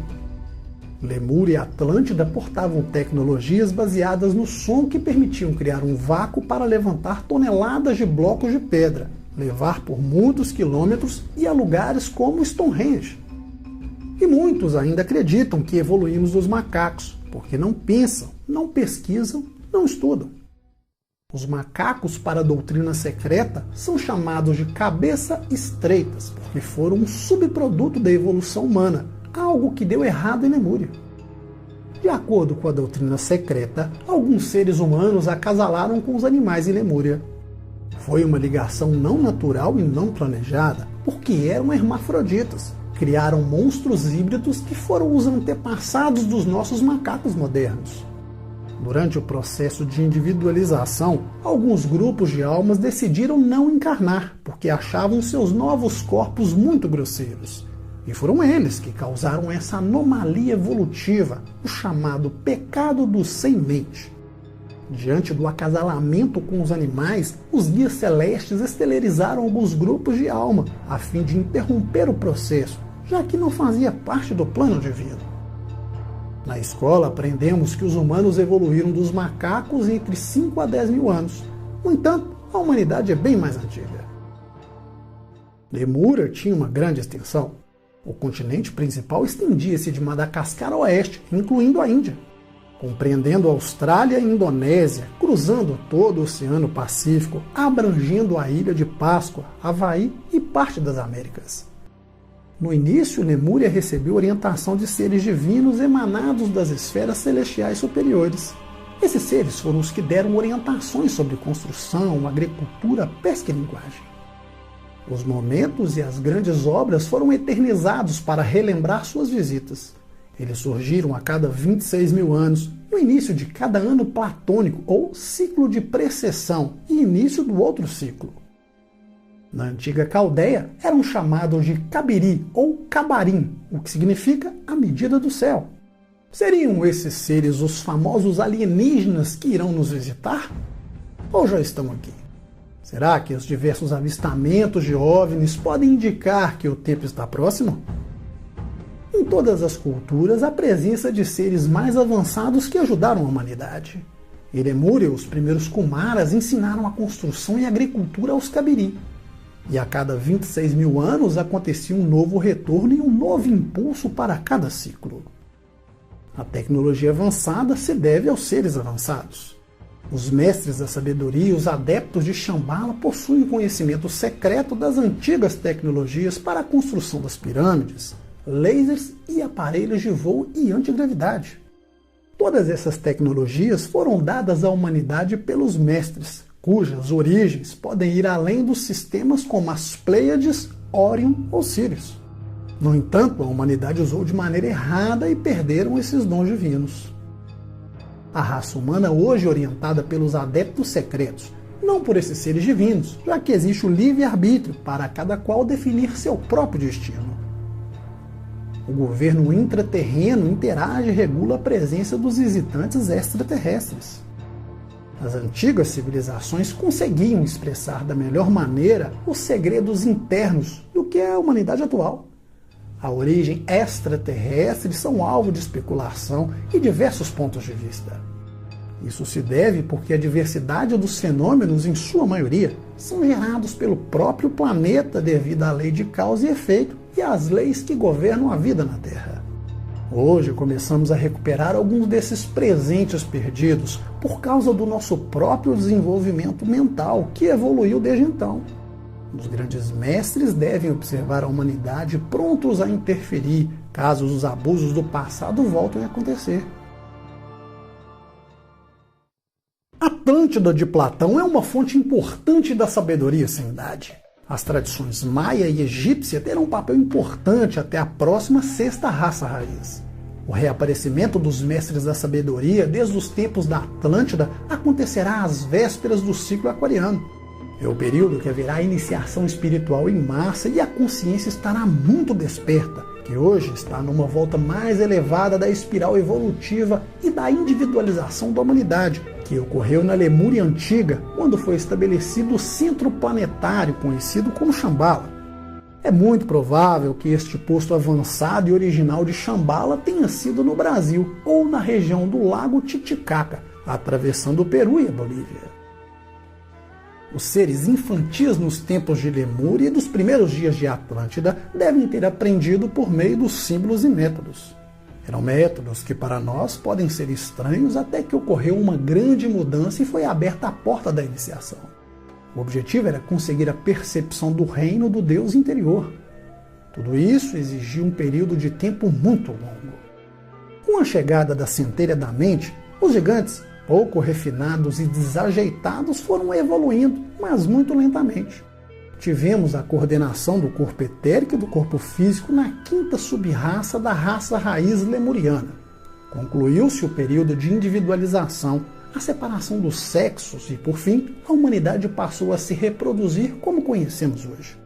Lemúria e Atlântida portavam tecnologias baseadas no som que permitiam criar um vácuo para levantar toneladas de blocos de pedra, levar por muitos quilômetros e a lugares como Stonehenge. E muitos ainda acreditam que evoluímos dos macacos, porque não pensam, não pesquisam, não estudam. Os macacos, para a doutrina secreta, são chamados de cabeça estreitas, porque foram um subproduto da evolução humana, algo que deu errado em Lemúria. De acordo com a doutrina secreta, alguns seres humanos acasalaram com os animais em Lemúria. Foi uma ligação não natural e não planejada, porque eram hermafroditas. Criaram monstros híbridos que foram os antepassados dos nossos macacos modernos. Durante o processo de individualização, alguns grupos de almas decidiram não encarnar, porque achavam seus novos corpos muito grosseiros. E foram eles que causaram essa anomalia evolutiva, o chamado pecado do sem-mente. Diante do acasalamento com os animais, os guias celestes estelerizaram alguns grupos de alma, a fim de interromper o processo, já que não fazia parte do plano divino. Na escola aprendemos que os humanos evoluíram dos macacos entre 5 a 10 mil anos. No entanto, a humanidade é bem mais antiga. Lemúria tinha uma grande extensão. O continente principal estendia-se de Madagascar a oeste, incluindo a Índia, compreendendo a Austrália e a Indonésia, cruzando todo o Oceano Pacífico, abrangendo a Ilha de Páscoa, Havaí e parte das Américas. No início, Lemúria recebeu orientação de seres divinos emanados das esferas celestiais superiores. Esses seres foram os que deram orientações sobre construção, agricultura, pesca e linguagem. Os momentos e as grandes obras foram eternizados para relembrar suas visitas. Eles surgiram a cada 26 mil anos, no início de cada ano platônico ou ciclo de precessão e início do outro ciclo. Na antiga Caldeia, eram chamados de Cabiri ou Cabarim, o que significa a medida do céu. Seriam esses seres os famosos alienígenas que irão nos visitar? Ou já estão aqui? Será que os diversos avistamentos de OVNIs podem indicar que o tempo está próximo? Em todas as culturas, há presença de seres mais avançados que ajudaram a humanidade. Em Lemúria, os primeiros Kumaras ensinaram a construção e agricultura aos Cabiri. E a cada 26 mil anos acontecia um novo retorno e um novo impulso para cada ciclo. A tecnologia avançada se deve aos seres avançados. Os mestres da sabedoria e os adeptos de Shambhala possuem conhecimento secreto das antigas tecnologias para a construção das pirâmides, lasers e aparelhos de voo e antigravidade. Todas essas tecnologias foram dadas à humanidade pelos mestres, cujas origens podem ir além dos sistemas como as Pleiades, Órion ou Sirius. No entanto, a humanidade usou de maneira errada e perderam esses dons divinos. A raça humana hoje é orientada pelos adeptos secretos, não por esses seres divinos, já que existe o livre-arbítrio para cada qual definir seu próprio destino. O governo intraterreno interage e regula a presença dos visitantes extraterrestres. As antigas civilizações conseguiam expressar da melhor maneira os segredos internos do que é a humanidade atual. A origem extraterrestre são alvo de especulação e diversos pontos de vista. Isso se deve porque a diversidade dos fenômenos, em sua maioria, são gerados pelo próprio planeta devido à lei de causa e efeito e às leis que governam a vida na Terra. Hoje começamos a recuperar alguns desses presentes perdidos por causa do nosso próprio desenvolvimento mental, que evoluiu desde então. Os grandes mestres devem observar a humanidade prontos a interferir caso os abusos do passado voltem a acontecer. Atlântida de Platão é uma fonte importante da sabedoria sem idade. As tradições maia e egípcia terão um papel importante até a próxima sexta raça raiz. O reaparecimento dos mestres da sabedoria desde os tempos da Atlântida acontecerá às vésperas do ciclo aquariano. É o período que haverá iniciação espiritual em massa e a consciência estará muito desperta, que hoje está numa volta mais elevada da espiral evolutiva e da individualização da humanidade, que ocorreu na Lemúria Antiga, quando foi estabelecido o centro planetário conhecido como Shambhala. É muito provável que este posto avançado e original de Shambhala tenha sido no Brasil ou na região do Lago Titicaca, atravessando o Peru e a Bolívia. Os seres infantis nos tempos de Lemúria e dos primeiros dias de Atlântida devem ter aprendido por meio dos símbolos e métodos. Eram métodos que para nós podem ser estranhos até que ocorreu uma grande mudança e foi aberta a porta da iniciação. O objetivo era conseguir a percepção do reino do Deus interior. Tudo isso exigia um período de tempo muito longo. Com a chegada da centelha da mente, os gigantes, pouco refinados e desajeitados, foram evoluindo, mas muito lentamente. Tivemos a coordenação do corpo etérico e do corpo físico na quinta sub-raça da raça raiz lemuriana. Concluiu-se o período de individualização, a separação dos sexos e, por fim, a humanidade passou a se reproduzir como conhecemos hoje.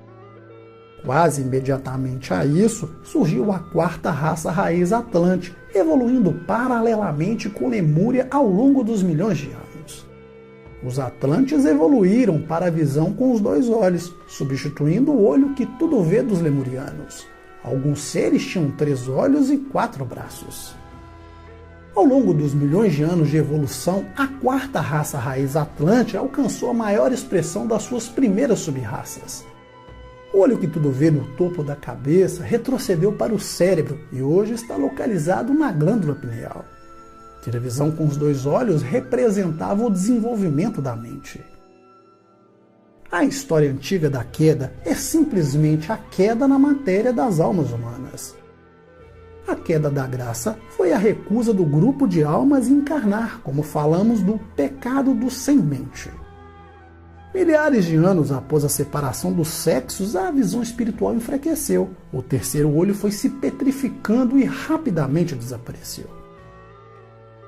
Quase imediatamente a isso, surgiu a quarta raça raiz Atlante, evoluindo paralelamente com Lemúria ao longo dos milhões de anos. Os Atlantes evoluíram para a visão com os dois olhos, substituindo o olho que tudo vê dos lemurianos. Alguns seres tinham 3 olhos e 4 braços. Ao longo dos milhões de anos de evolução, a quarta raça raiz Atlante alcançou a maior expressão das suas primeiras sub-raças. O olho que tudo vê no topo da cabeça retrocedeu para o cérebro e hoje está localizado na glândula pineal. Ter a visão com os 2 olhos representava o desenvolvimento da mente. A história antiga da queda é simplesmente a queda na matéria das almas humanas. A queda da graça foi a recusa do grupo de almas em encarnar, como falamos do pecado do sem-mente. Milhares de anos após a separação dos sexos, a visão espiritual enfraqueceu. O terceiro olho foi se petrificando e rapidamente desapareceu.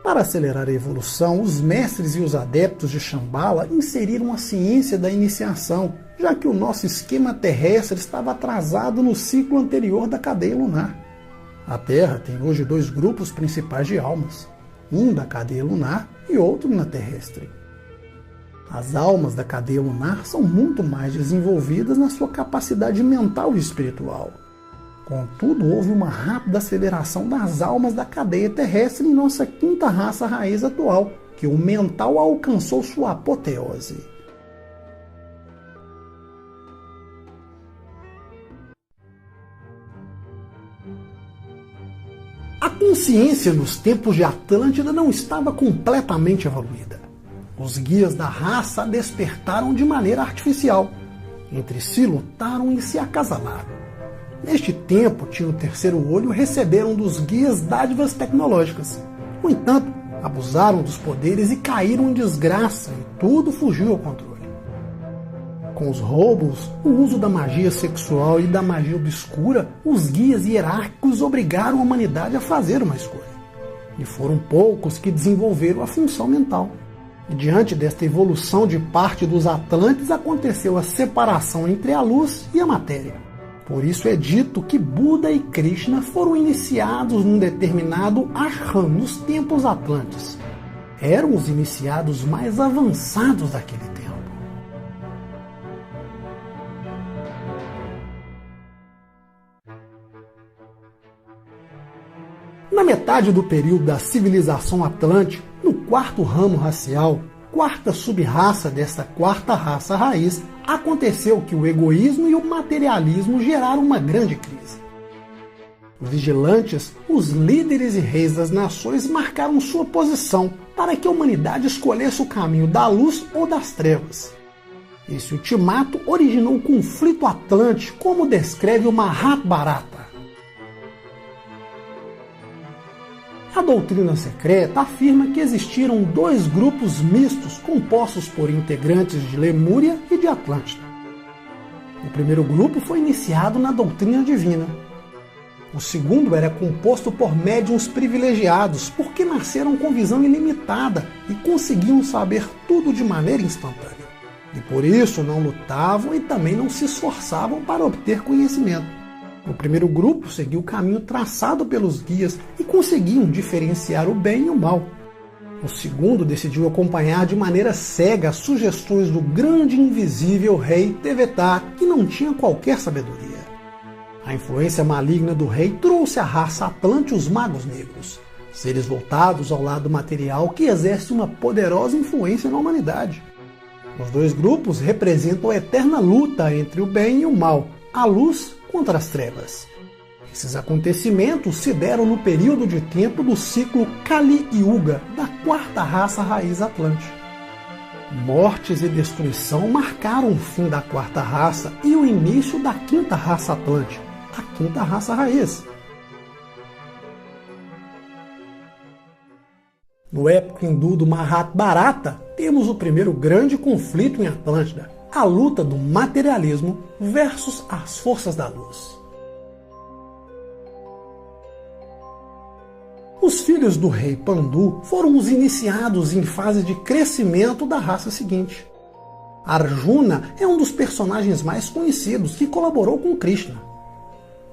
Para acelerar a evolução, os mestres e os adeptos de Shambhala inseriram a ciência da iniciação, já que o nosso esquema terrestre estava atrasado no ciclo anterior da cadeia lunar. A Terra tem hoje 2 grupos principais de almas, um da cadeia lunar e outro na terrestre. As almas da cadeia lunar são muito mais desenvolvidas na sua capacidade mental e espiritual. Contudo, houve uma rápida aceleração das almas da cadeia terrestre em nossa quinta raça raiz atual, que o mental alcançou sua apoteose. A consciência nos tempos de Atlântida não estava completamente evoluída. Os guias da raça a despertaram de maneira artificial. Entre si lutaram e se acasalaram. neste tempo, tinham o terceiro olho e receberam dos guias dádivas tecnológicas. No entanto, abusaram dos poderes e caíram em desgraça, e tudo fugiu ao controle. Com os roubos, o uso da magia sexual e da magia obscura, os guias hierárquicos obrigaram a humanidade a fazer uma escolha. E foram poucos que desenvolveram a função mental. E diante desta evolução de parte dos Atlantes, aconteceu a separação entre a luz e a matéria. Por isso é dito que Buda e Krishna foram iniciados num determinado ashram nos tempos atlantes. Eram os iniciados mais avançados daquele tempo. Na metade do período da civilização atlântica, no quarto ramo racial, quarta sub-raça desta quarta raça raiz, aconteceu que o egoísmo e o materialismo geraram uma grande crise. Os vigilantes, os líderes e reis das nações marcaram sua posição para que a humanidade escolhesse o caminho da luz ou das trevas. Esse ultimato originou o conflito atlântico, como descreve o Mahabharata. A doutrina secreta afirma que existiram dois grupos mistos compostos por integrantes de Lemúria e de Atlântida. O primeiro grupo foi iniciado na doutrina divina. O segundo era composto por médiuns privilegiados, porque nasceram com visão ilimitada e conseguiam saber tudo de maneira instantânea. E por isso não lutavam e também não se esforçavam para obter conhecimento. O primeiro grupo seguiu o caminho traçado pelos guias e conseguiam diferenciar o bem e o mal. O segundo decidiu acompanhar de maneira cega as sugestões do grande e invisível rei Tevetá, que não tinha qualquer sabedoria. A influência maligna do rei trouxe à raça Atlante os magos negros, seres voltados ao lado material que exercem uma poderosa influência na humanidade. Os dois grupos representam a eterna luta entre o bem e o mal, a luz contra as trevas. Esses acontecimentos se deram no período de tempo do ciclo Kali Yuga, da quarta raça raiz atlântica. Mortes e destruição marcaram o fim da quarta raça e o início da quinta raça atlântica, a quinta raça raiz. No épico hindu do Mahabharata, temos o primeiro grande conflito em Atlântida, a luta do materialismo versus as forças da luz. Os filhos do rei Pandu foram os iniciados em fase de crescimento da raça seguinte. Arjuna é um dos personagens mais conhecidos que colaborou com Krishna.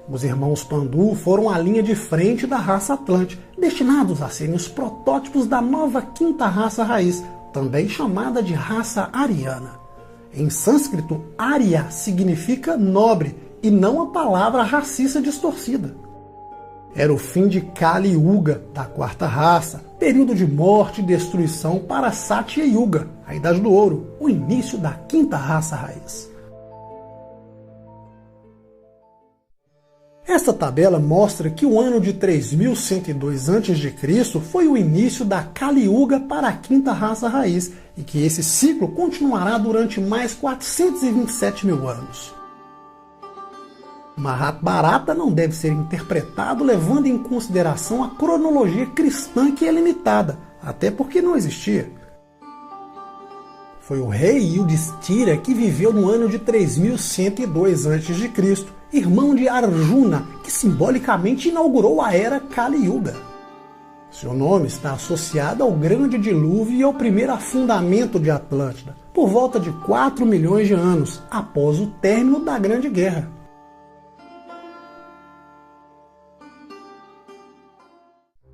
Os irmãos Pandu foram a linha de frente da raça Atlante, destinados a serem os protótipos da nova quinta raça raiz, também chamada de raça ariana. Em sânscrito, Arya significa nobre e não a palavra racista distorcida. Era o fim de Kali Yuga, da quarta raça, período de morte e destruição para Satya Yuga, a Idade do Ouro, o início da quinta raça raiz. Esta tabela mostra que o ano de 3102 a.C. foi o início da Kali Yuga para a quinta raça raiz e que esse ciclo continuará durante mais 427 mil anos. Mahabharata não deve ser interpretado levando em consideração a cronologia cristã, que é limitada, até porque não existia. Foi o rei Yudhishthira que viveu no ano de 3102 a.C., irmão de Arjuna, que simbolicamente inaugurou a era Kali Yuga. Seu nome está associado ao grande dilúvio e ao primeiro afundamento de Atlântida, por volta de 4 milhões de anos, após o término da Grande Guerra.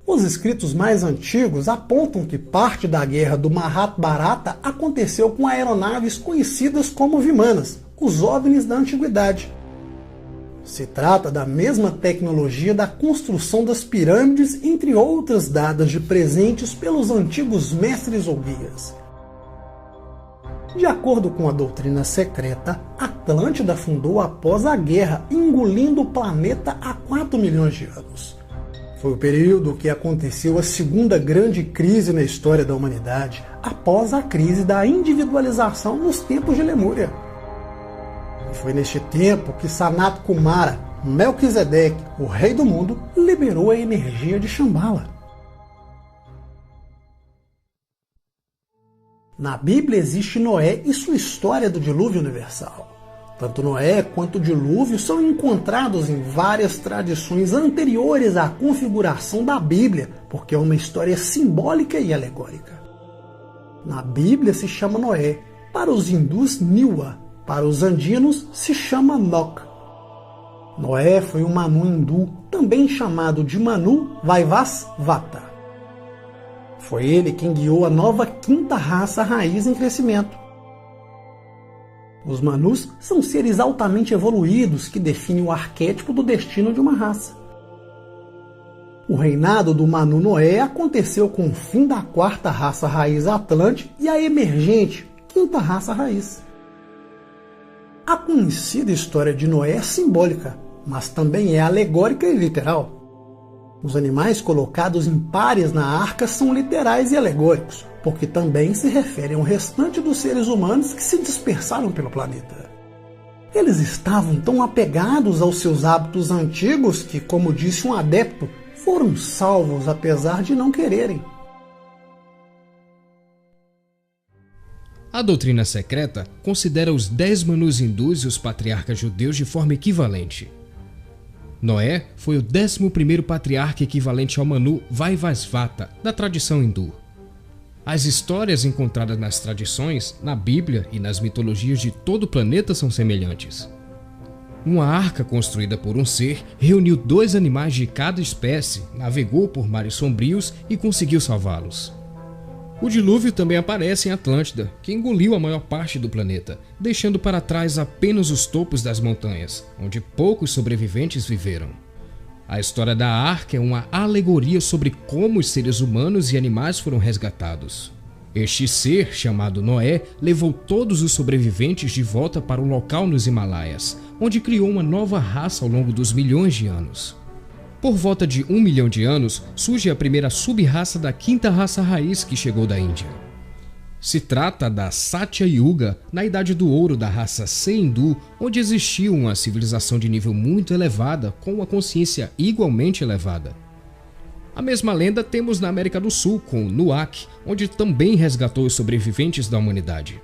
Os escritos mais antigos apontam que parte da guerra do Mahabharata aconteceu com aeronaves conhecidas como Vimanas, os OVNIs da antiguidade. Se trata da mesma tecnologia da construção das pirâmides, entre outras dadas de presentes pelos antigos mestres ou guias. De acordo com a doutrina secreta, Atlântida afundou após a guerra, engolindo o planeta há 4 milhões de anos. Foi o período que aconteceu a segunda grande crise na história da humanidade, após a crise da individualização nos tempos de Lemúria. E foi neste tempo que Sanat Kumara, Melquisedeque, o rei do mundo, liberou a energia de Shambhala. Na Bíblia existe Noé e sua história do dilúvio universal. Tanto Noé quanto o dilúvio são encontrados em várias tradições anteriores à configuração da Bíblia, porque é uma história simbólica e alegórica. Na Bíblia se chama Noé, para os hindus Niwa, para os andinos se chama Nok. Noé foi um Manu hindu, também chamado de Manu Vaivasvata. Foi ele quem guiou a nova quinta raça raiz em crescimento. Os Manus são seres altamente evoluídos que definem o arquétipo do destino de uma raça. O reinado do Manu Noé aconteceu com o fim da quarta raça raiz Atlante e a emergente quinta raça raiz. A conhecida história de Noé é simbólica, mas também é alegórica e literal. Os animais colocados em pares na arca são literais e alegóricos, porque também se referem ao restante dos seres humanos que se dispersaram pelo planeta. Eles estavam tão apegados aos seus hábitos antigos que, como disse um adepto, foram salvos apesar de não quererem. A doutrina secreta considera os 10 Manus hindus e os patriarcas judeus de forma equivalente. Noé foi o 11º patriarca equivalente ao Manu Vaivasvata da tradição hindu. As histórias encontradas nas tradições, na Bíblia e nas mitologias de todo o planeta são semelhantes. Uma arca construída por um ser reuniu 2 animais de cada espécie, navegou por mares sombrios e conseguiu salvá-los. O dilúvio também aparece em Atlântida, que engoliu a maior parte do planeta, deixando para trás apenas os topos das montanhas, onde poucos sobreviventes viveram. A história da arca é uma alegoria sobre como os seres humanos e animais foram resgatados. Este ser, chamado Noé, levou todos os sobreviventes de volta para um local nos Himalaias, onde criou uma nova raça ao longo dos milhões de anos. Por volta de 1 milhão de anos, surge a primeira sub-raça da quinta raça raiz que chegou da Índia. Se trata da Satya Yuga, na Idade do Ouro da raça C-Hindu, onde existia uma civilização de nível muito elevada, com uma consciência igualmente elevada. A mesma lenda temos na América do Sul, com Nuak, onde também resgatou os sobreviventes da humanidade.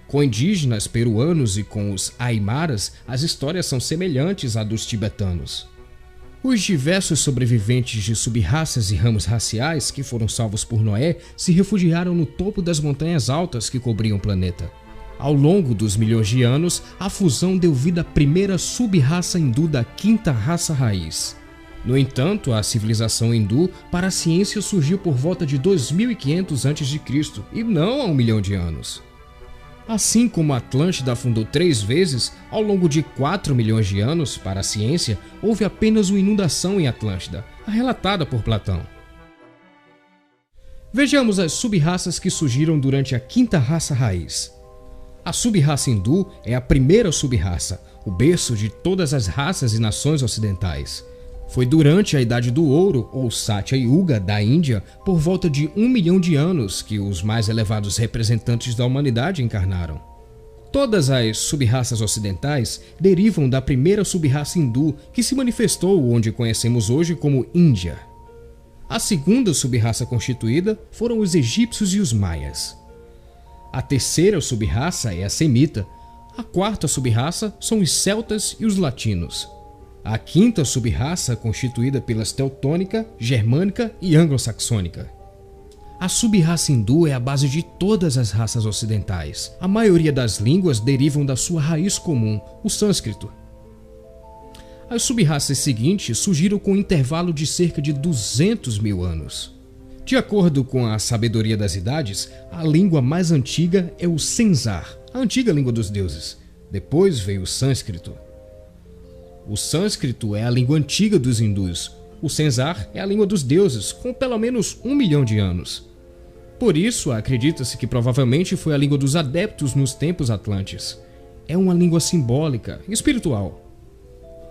Com indígenas peruanos e com os Aimaras, as histórias são semelhantes à dos tibetanos. Os diversos sobreviventes de sub-raças e ramos raciais que foram salvos por Noé se refugiaram no topo das montanhas altas que cobriam o planeta. Ao longo dos milhões de anos, a fusão deu vida à primeira sub-raça hindu da quinta raça raiz. No entanto, a civilização hindu para a ciência surgiu por volta de 2500 a.C. e não há 1 milhão de anos. Assim como a Atlântida afundou 3 vezes, ao longo de 4 milhões de anos, para a ciência, houve apenas uma inundação em Atlântida, relatada por Platão. Vejamos as sub-raças que surgiram durante a quinta raça raiz. A sub-raça hindu é a primeira sub-raça, o berço de todas as raças e nações ocidentais. Foi durante a Idade do Ouro, ou Satya Yuga, da Índia, por volta de 1 milhão de anos que os mais elevados representantes da humanidade encarnaram. Todas as sub-raças ocidentais derivam da primeira sub-raça hindu que se manifestou onde conhecemos hoje como Índia. A segunda sub-raça constituída foram os egípcios e os maias. A terceira sub-raça é a semita. A quarta sub-raça são os celtas e os latinos. A quinta sub-raça constituída pelas teutônica, germânica e anglo-saxônica. A sub-raça hindu é a base de todas as raças ocidentais. A maioria das línguas derivam da sua raiz comum, o sânscrito. As sub-raças seguintes surgiram com um intervalo de cerca de 200 mil anos. De acordo com a sabedoria das idades, a língua mais antiga é o Senzar, a antiga língua dos deuses. Depois veio o sânscrito. O sânscrito é a língua antiga dos hindus. O Senzar é a língua dos deuses, com pelo menos 1 milhão de anos. Por isso, acredita-se que provavelmente foi a língua dos adeptos nos tempos atlantes. É uma língua simbólica, espiritual.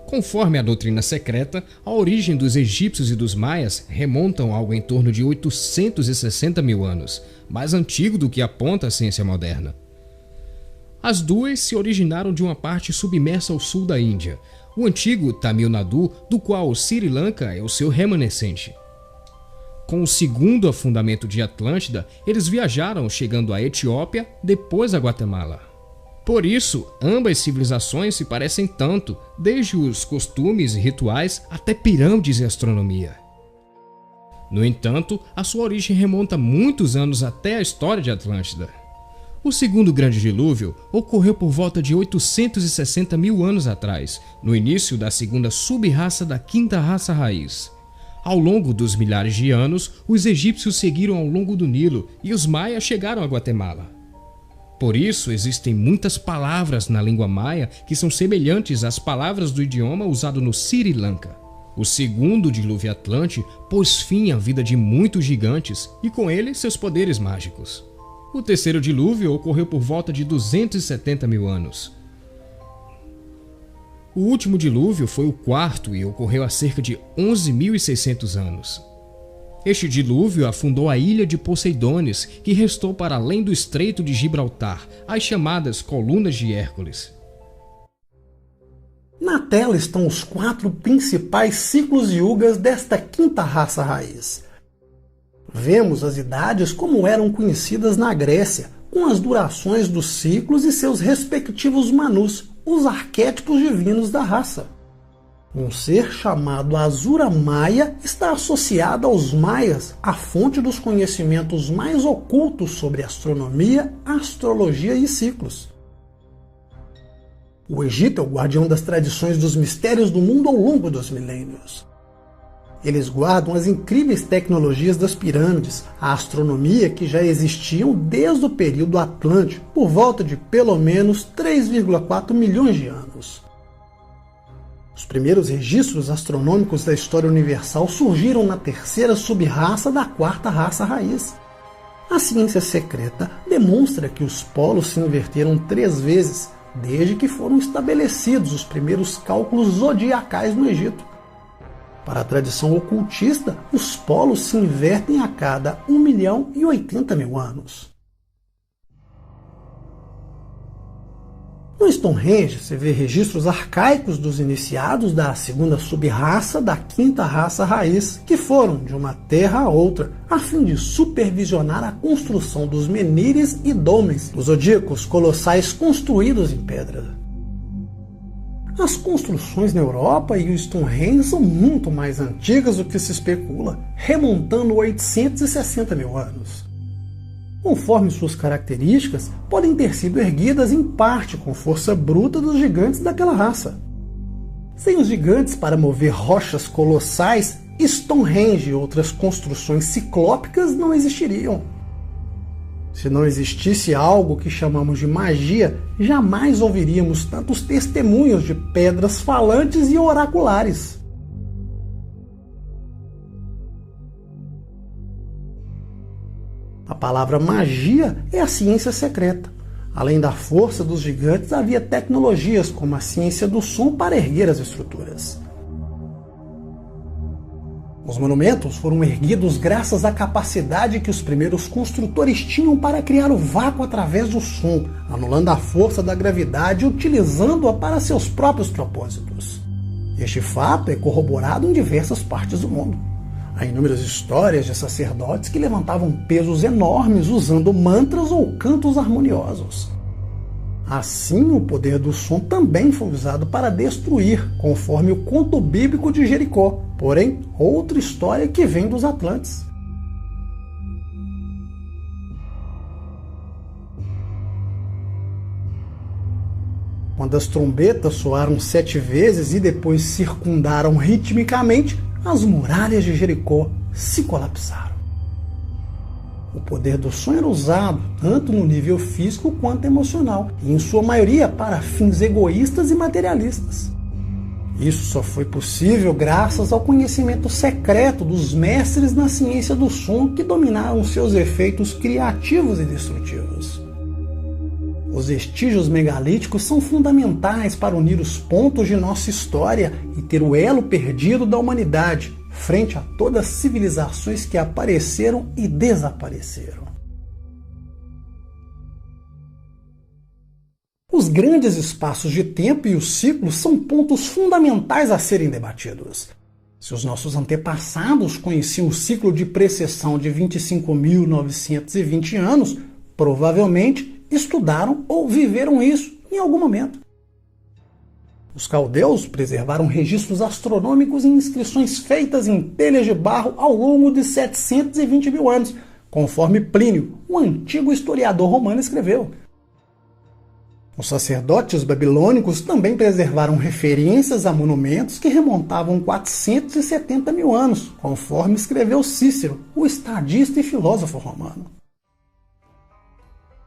Conforme a doutrina secreta, a origem dos egípcios e dos maias remontam a algo em torno de 860 mil anos, mais antigo do que aponta a ciência moderna. As duas se originaram de uma parte submersa ao sul da Índia, o antigo Tamil Nadu, do qual o Sri Lanka é o seu remanescente. Com o segundo afundamento de Atlântida, eles viajaram chegando à Etiópia, depois a Guatemala. Por isso, ambas civilizações se parecem tanto, desde os costumes e rituais até pirâmides e astronomia. No entanto, a sua origem remonta muitos anos até a história de Atlântida. O segundo grande dilúvio ocorreu por volta de 860 mil anos atrás, no início da segunda sub-raça da quinta raça raiz. Ao longo dos milhares de anos, os egípcios seguiram ao longo do Nilo e os maias chegaram a Guatemala. Por isso, existem muitas palavras na língua maia que são semelhantes às palavras do idioma usado no Sri Lanka. O segundo dilúvio Atlante pôs fim à vida de muitos gigantes e com ele seus poderes mágicos. O terceiro dilúvio ocorreu por volta de 270 mil anos. O último dilúvio foi o quarto e ocorreu há cerca de 11.600 anos. Este dilúvio afundou a ilha de Poseidones, que restou para além do Estreito de Gibraltar, as chamadas Colunas de Hércules. Na tela estão os 4 principais ciclos yugas desta quinta raça raiz. Vemos as idades como eram conhecidas na Grécia, com as durações dos ciclos e seus respectivos manus, os arquétipos divinos da raça. Um ser chamado Azura Maia está associado aos maias, a fonte dos conhecimentos mais ocultos sobre astronomia, astrologia e ciclos. O Egito é o guardião das tradições dos mistérios do mundo ao longo dos milênios. Eles guardam as incríveis tecnologias das pirâmides, a astronomia que já existiam desde o período Atlântico, por volta de pelo menos 3,4 milhões de anos. Os primeiros registros astronômicos da história universal surgiram na terceira sub-raça da quarta raça raiz. A ciência secreta demonstra que os polos se inverteram 3 vezes, desde que foram estabelecidos os primeiros cálculos zodiacais no Egito. Para a tradição ocultista, os polos se invertem a cada 1.080.000 anos. No Stonehenge se vê registros arcaicos dos iniciados da segunda sub-raça da quinta raça raiz, que foram de uma terra a outra, a fim de supervisionar a construção dos menires e domens, os zodíacos colossais construídos em pedra. As construções na Europa e o Stonehenge são muito mais antigas do que se especula, remontando 860 mil anos. Conforme suas características, podem ter sido erguidas em parte com força bruta dos gigantes daquela raça. Sem os gigantes para mover rochas colossais, Stonehenge e outras construções ciclópicas não existiriam. Se não existisse algo que chamamos de magia, jamais ouviríamos tantos testemunhos de pedras falantes e oraculares. A palavra magia é a ciência secreta. Além da força dos gigantes, havia tecnologias como a ciência do som para erguer as estruturas. Os monumentos foram erguidos graças à capacidade que os primeiros construtores tinham para criar o vácuo através do som, anulando a força da gravidade e utilizando-a para seus próprios propósitos. Este fato é corroborado em diversas partes do mundo. Há inúmeras histórias de sacerdotes que levantavam pesos enormes usando mantras ou cantos harmoniosos. Assim, o poder do som também foi usado para destruir, conforme o conto bíblico de Jericó, porém, outra história que vem dos Atlantes. Quando as trombetas soaram 7 vezes e depois circundaram ritmicamente, as muralhas de Jericó se colapsaram. O poder do som era usado tanto no nível físico quanto emocional, e em sua maioria para fins egoístas e materialistas. Isso só foi possível graças ao conhecimento secreto dos mestres na ciência do som que dominaram seus efeitos criativos e destrutivos. Os vestígios megalíticos são fundamentais para unir os pontos de nossa história e ter o elo perdido da humanidade, frente a todas as civilizações que apareceram e desapareceram. Os grandes espaços de tempo e os ciclos são pontos fundamentais a serem debatidos. Se os nossos antepassados conheciam o ciclo de precessão de 25.920 anos, provavelmente estudaram ou viveram isso em algum momento. Os caldeus preservaram registros astronômicos e inscrições feitas em telhas de barro ao longo de 720 mil anos, conforme Plínio, o antigo historiador romano, escreveu. Os sacerdotes babilônicos também preservaram referências a monumentos que remontavam 470 mil anos, conforme escreveu Cícero, o estadista e filósofo romano.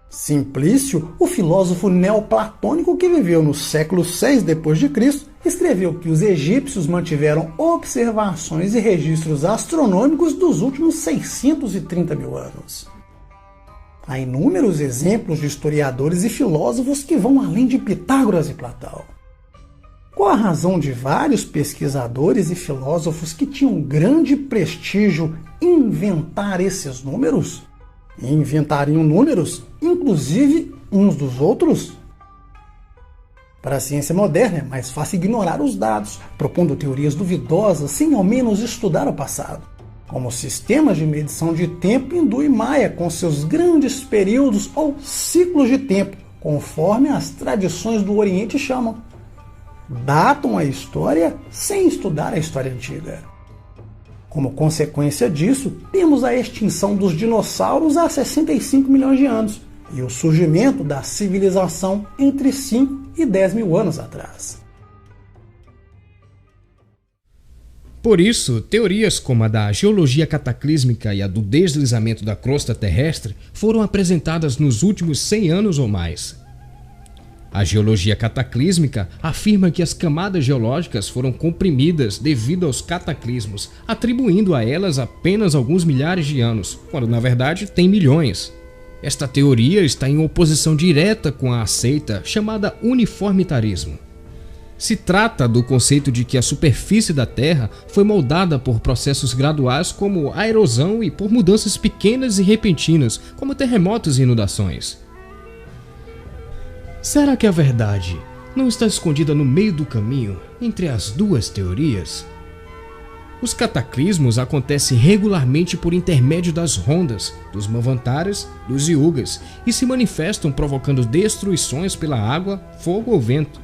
Simplício, o filósofo neoplatônico que viveu no século VI d.C., escreveu que os egípcios mantiveram observações e registros astronômicos dos últimos 630 mil anos. Há inúmeros exemplos de historiadores e filósofos que vão além de Pitágoras e Platão. Qual a razão de vários pesquisadores e filósofos que tinham grande prestígio inventar esses números? E inventariam números, inclusive uns dos outros? Para a ciência moderna é mais fácil ignorar os dados, propondo teorias duvidosas sem ao menos estudar o passado, como sistemas de medição de tempo hindu e maia com seus grandes períodos ou ciclos de tempo, conforme as tradições do Oriente chamam. Datam a história sem estudar a história antiga. Como consequência disso, temos a extinção dos dinossauros há 65 milhões de anos e o surgimento da civilização entre 5 e 10 mil anos atrás. Por isso, teorias como a da geologia cataclísmica e a do deslizamento da crosta terrestre foram apresentadas nos últimos 100 anos ou mais. A geologia cataclísmica afirma que as camadas geológicas foram comprimidas devido aos cataclismos, atribuindo a elas apenas alguns milhares de anos, quando na verdade tem milhões. Esta teoria está em oposição direta com a aceita chamada uniformitarismo. Se trata do conceito de que a superfície da Terra foi moldada por processos graduais como a erosão e por mudanças pequenas e repentinas, como terremotos e inundações. Será que a verdade não está escondida no meio do caminho entre as duas teorias? Os cataclismos acontecem regularmente por intermédio das rondas, dos manvantaras, dos yugas e se manifestam provocando destruições pela água, fogo ou vento.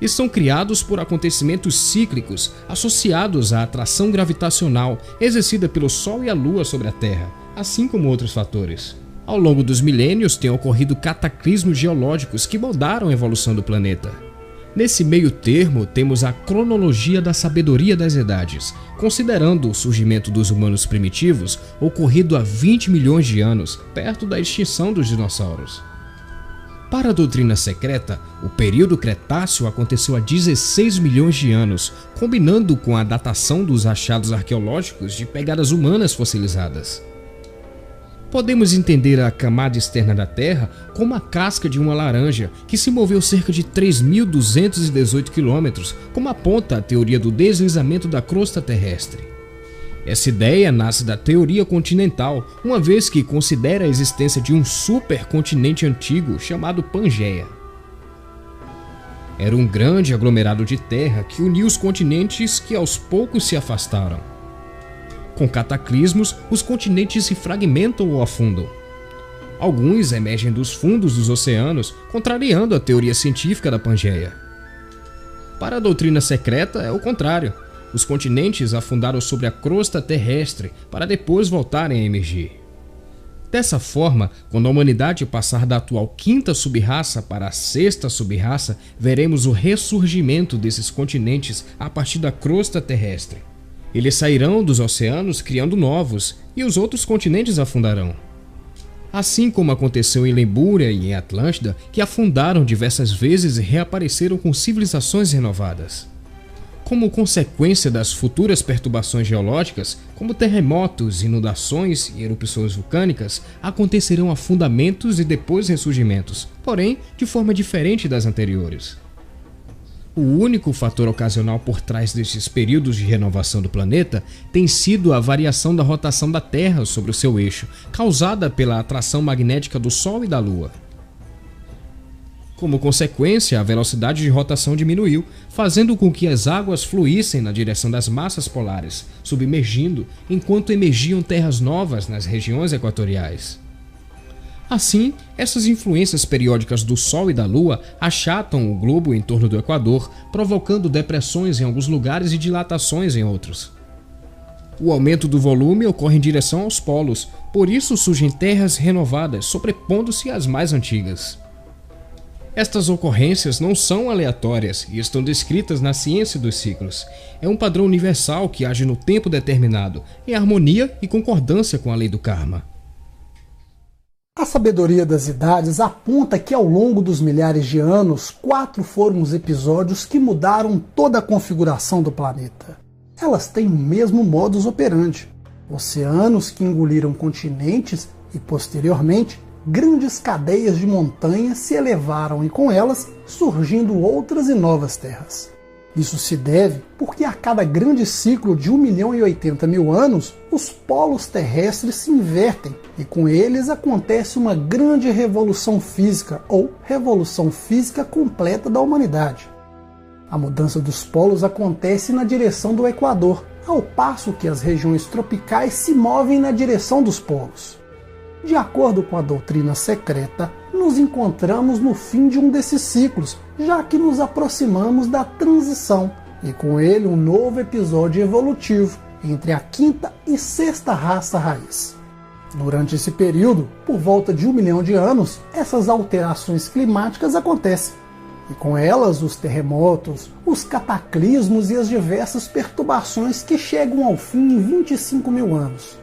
E são criados por acontecimentos cíclicos associados à atração gravitacional exercida pelo Sol e a Lua sobre a Terra, assim como outros fatores. Ao longo dos milênios têm ocorrido cataclismos geológicos que moldaram a evolução do planeta. Nesse meio termo temos a cronologia da sabedoria das idades, considerando o surgimento dos humanos primitivos ocorrido há 20 milhões de anos, perto da extinção dos dinossauros. Para a doutrina secreta, o período Cretáceo aconteceu há 16 milhões de anos, combinando com a datação dos achados arqueológicos de pegadas humanas fossilizadas. Podemos entender a camada externa da Terra como a casca de uma laranja que se moveu cerca de 3.218 km, como aponta a teoria do deslizamento da crosta terrestre. Essa ideia nasce da teoria continental, uma vez que considera a existência de um supercontinente antigo chamado Pangeia. Era um grande aglomerado de terra que unia os continentes que aos poucos se afastaram. Com cataclismos, os continentes se fragmentam ou afundam. Alguns emergem dos fundos dos oceanos, contrariando a teoria científica da Pangeia. Para a doutrina secreta é o contrário. Os continentes afundaram sobre a crosta terrestre para depois voltarem a emergir. Dessa forma, quando a humanidade passar da atual quinta sub-raça para a sexta sub-raça, veremos o ressurgimento desses continentes a partir da crosta terrestre. Eles sairão dos oceanos criando novos, e os outros continentes afundarão. Assim como aconteceu em Lemúria e em Atlântida, que afundaram diversas vezes e reapareceram com civilizações renovadas. Como consequência das futuras perturbações geológicas, como terremotos, inundações e erupções vulcânicas, acontecerão afundamentos e depois ressurgimentos, porém de forma diferente das anteriores. O único fator ocasional por trás destes períodos de renovação do planeta tem sido a variação da rotação da Terra sobre o seu eixo, causada pela atração magnética do Sol e da Lua. Como consequência, a velocidade de rotação diminuiu, fazendo com que as águas fluíssem na direção das massas polares, submergindo enquanto emergiam terras novas nas regiões equatoriais. Assim, essas influências periódicas do Sol e da Lua achatam o globo em torno do Equador, provocando depressões em alguns lugares e dilatações em outros. O aumento do volume ocorre em direção aos polos, por isso surgem terras renovadas, sobrepondo-se às mais antigas. Estas ocorrências não são aleatórias e estão descritas na ciência dos ciclos. É um padrão universal que age no tempo determinado, em harmonia e concordância com a lei do karma. A sabedoria das idades aponta que ao longo dos milhares de anos, 4 foram os episódios que mudaram toda a configuração do planeta. Elas têm o mesmo modus operandi. Oceanos que engoliram continentes e, posteriormente, grandes cadeias de montanhas se elevaram e com elas surgindo outras e novas terras. Isso se deve porque a cada grande ciclo de 1.080.000 anos, os polos terrestres se invertem e com eles acontece uma grande revolução física ou revolução física completa da humanidade. A mudança dos polos acontece na direção do Equador, ao passo que as regiões tropicais se movem na direção dos polos. De acordo com a doutrina secreta, nos encontramos no fim de um desses ciclos, já que nos aproximamos da transição, e com ele um novo episódio evolutivo entre a quinta e sexta raça raiz. Durante esse período, por volta de 1 milhão de anos, essas alterações climáticas acontecem, e com elas os terremotos, os cataclismos e as diversas perturbações que chegam ao fim em 25 mil anos.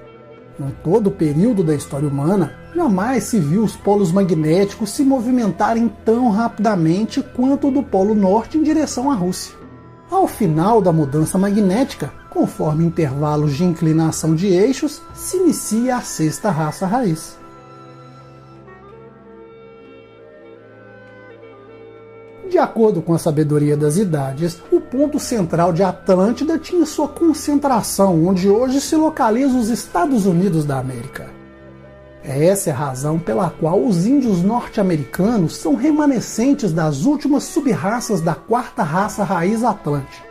Em todo o período da história humana, jamais se viu os polos magnéticos se movimentarem tão rapidamente quanto o do Polo Norte em direção à Rússia. Ao final da mudança magnética, conforme intervalos de inclinação de eixos, se inicia a sexta raça raiz. De acordo com a sabedoria das idades, o ponto central de Atlântida tinha sua concentração, onde hoje se localizam os Estados Unidos da América. Essa é a razão pela qual os índios norte-americanos são remanescentes das últimas sub-raças da quarta raça raiz atlântica.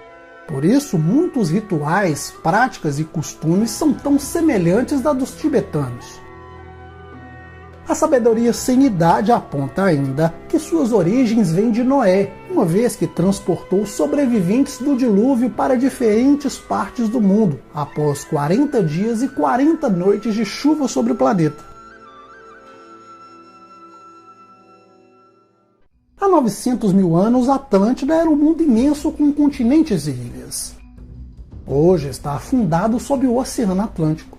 Por isso, muitos rituais, práticas e costumes são tão semelhantes da dos tibetanos. A sabedoria sem idade aponta ainda que suas origens vêm de Noé, uma vez que transportou sobreviventes do dilúvio para diferentes partes do mundo, após 40 dias e 40 noites de chuva sobre o planeta. Há 900 mil anos, Atlântida era um mundo imenso com continentes e ilhas. Hoje está afundado sob o Oceano Atlântico.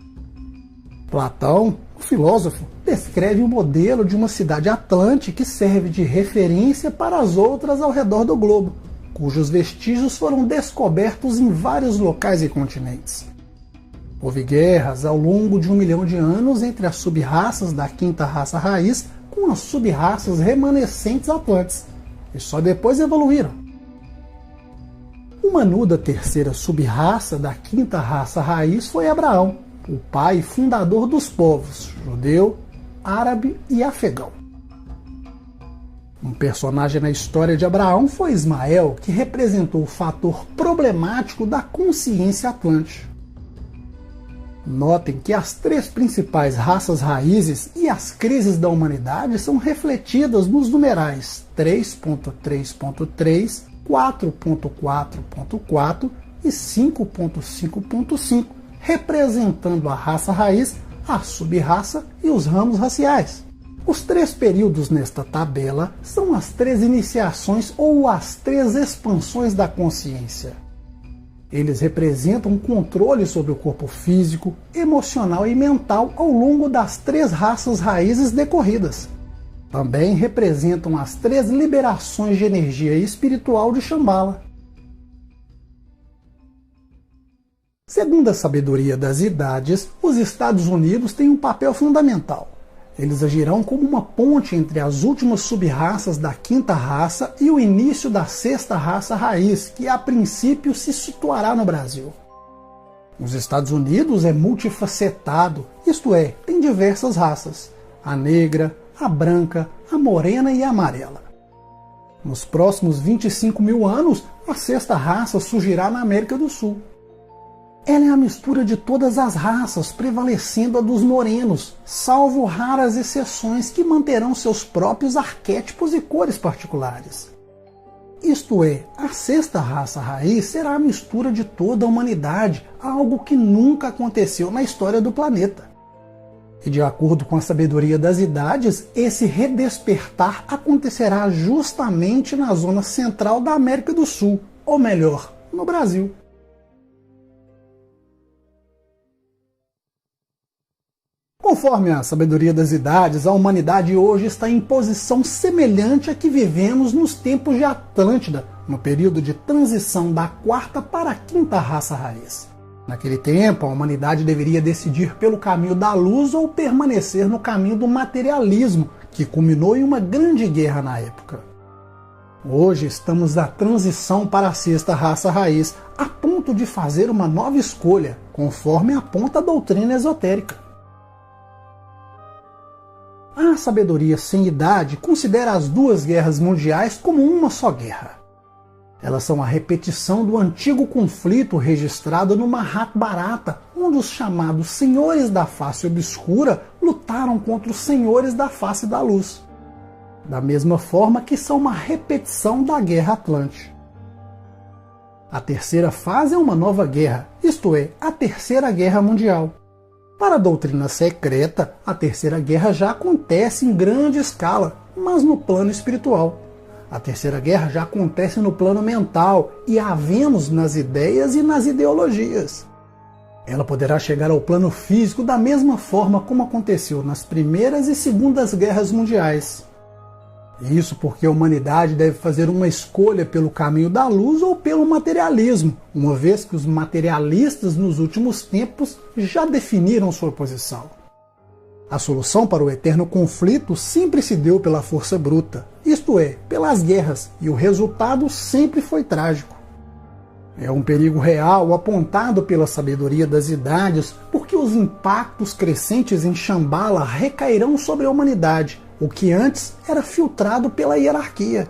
Platão, o filósofo, descreve o modelo de uma cidade atlântica que serve de referência para as outras ao redor do globo, cujos vestígios foram descobertos em vários locais e continentes. Houve guerras ao longo de 1 milhão de anos entre as sub-raças da quinta raça raiz com as sub-raças remanescentes atlantes, e só depois evoluíram. O Manu da terceira sub-raça da quinta raça raiz foi Abraão, o pai e fundador dos povos judeu, árabe e afegão. Um personagem na história de Abraão foi Ismael, que representou o fator problemático da consciência atlântica. Notem que as 3 principais raças raízes e as crises da humanidade são refletidas nos numerais 3.3.3, 4.4.4 e 5.5.5, representando a raça raiz, a sub-raça e os ramos raciais. Os 3 períodos nesta tabela são as 3 iniciações ou as 3 expansões da consciência. Eles representam um controle sobre o corpo físico, emocional e mental ao longo das 3 raças raízes decorridas. Também representam as 3 liberações de energia espiritual de Shambhala. Segundo a sabedoria das idades, os Estados Unidos têm um papel fundamental. Eles agirão como uma ponte entre as últimas sub-raças da quinta raça e o início da sexta raça raiz, que a princípio se situará no Brasil. Os Estados Unidos é multifacetado, isto é, tem diversas raças: a negra, a branca, a morena e a amarela. Nos próximos 25 mil anos, a sexta raça surgirá na América do Sul. Ela é a mistura de todas as raças, prevalecendo a dos morenos, salvo raras exceções que manterão seus próprios arquétipos e cores particulares. Isto é, a sexta raça raiz será a mistura de toda a humanidade, algo que nunca aconteceu na história do planeta. E de acordo com a sabedoria das idades, esse redespertar acontecerá justamente na zona central da América do Sul, ou melhor, no Brasil. Conforme a sabedoria das idades, a humanidade hoje está em posição semelhante à que vivemos nos tempos de Atlântida, no período de transição da quarta para a quinta raça raiz. Naquele tempo, a humanidade deveria decidir pelo caminho da luz ou permanecer no caminho do materialismo, que culminou em uma grande guerra na época. Hoje estamos na transição para a sexta raça raiz, a ponto de fazer uma nova escolha, conforme aponta a doutrina esotérica. A sabedoria sem idade considera as duas guerras mundiais como uma só guerra. Elas são a repetição do antigo conflito registrado no Mahabharata, onde os chamados senhores da face obscura lutaram contra os senhores da face da luz. Da mesma forma que são uma repetição da Guerra Atlântica. A terceira fase é uma nova guerra, isto é, a Terceira Guerra Mundial. Para a doutrina secreta, a Terceira Guerra já acontece em grande escala, mas no plano espiritual. A Terceira Guerra já acontece no plano mental e a vemos nas ideias e nas ideologias. Ela poderá chegar ao plano físico da mesma forma como aconteceu nas Primeiras e Segundas Guerras Mundiais. Isso porque a humanidade deve fazer uma escolha pelo caminho da luz ou pelo materialismo, uma vez que os materialistas nos últimos tempos já definiram sua posição. A solução para o eterno conflito sempre se deu pela força bruta, isto é, pelas guerras, e o resultado sempre foi trágico. É um perigo real apontado pela sabedoria das idades, porque os impactos crescentes em Shambhala recairão sobre a humanidade, o que antes era filtrado pela hierarquia.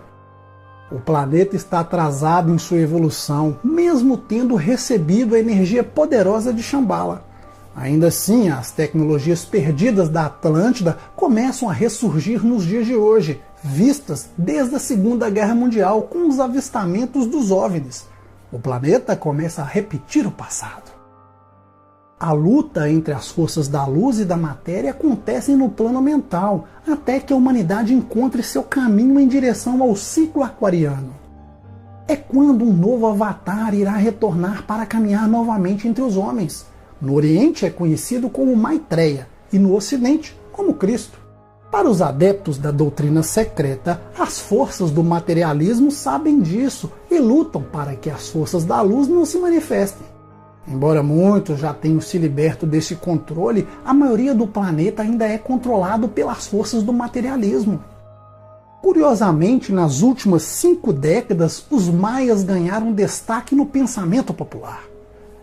O planeta está atrasado em sua evolução, mesmo tendo recebido a energia poderosa de Shambhala. Ainda assim, as tecnologias perdidas da Atlântida começam a ressurgir nos dias de hoje, vistas desde a Segunda Guerra Mundial com os avistamentos dos OVNIs. O planeta começa a repetir o passado. A luta entre as forças da luz e da matéria acontece no plano mental, até que a humanidade encontre seu caminho em direção ao ciclo aquariano. É quando um novo avatar irá retornar para caminhar novamente entre os homens. No Oriente é conhecido como Maitreya e no Ocidente como Cristo. Para os adeptos da doutrina secreta, as forças do materialismo sabem disso e lutam para que as forças da luz não se manifestem. Embora muitos já tenham se liberto desse controle, a maioria do planeta ainda é controlado pelas forças do materialismo. Curiosamente, nas últimas 5 décadas, os maias ganharam destaque no pensamento popular.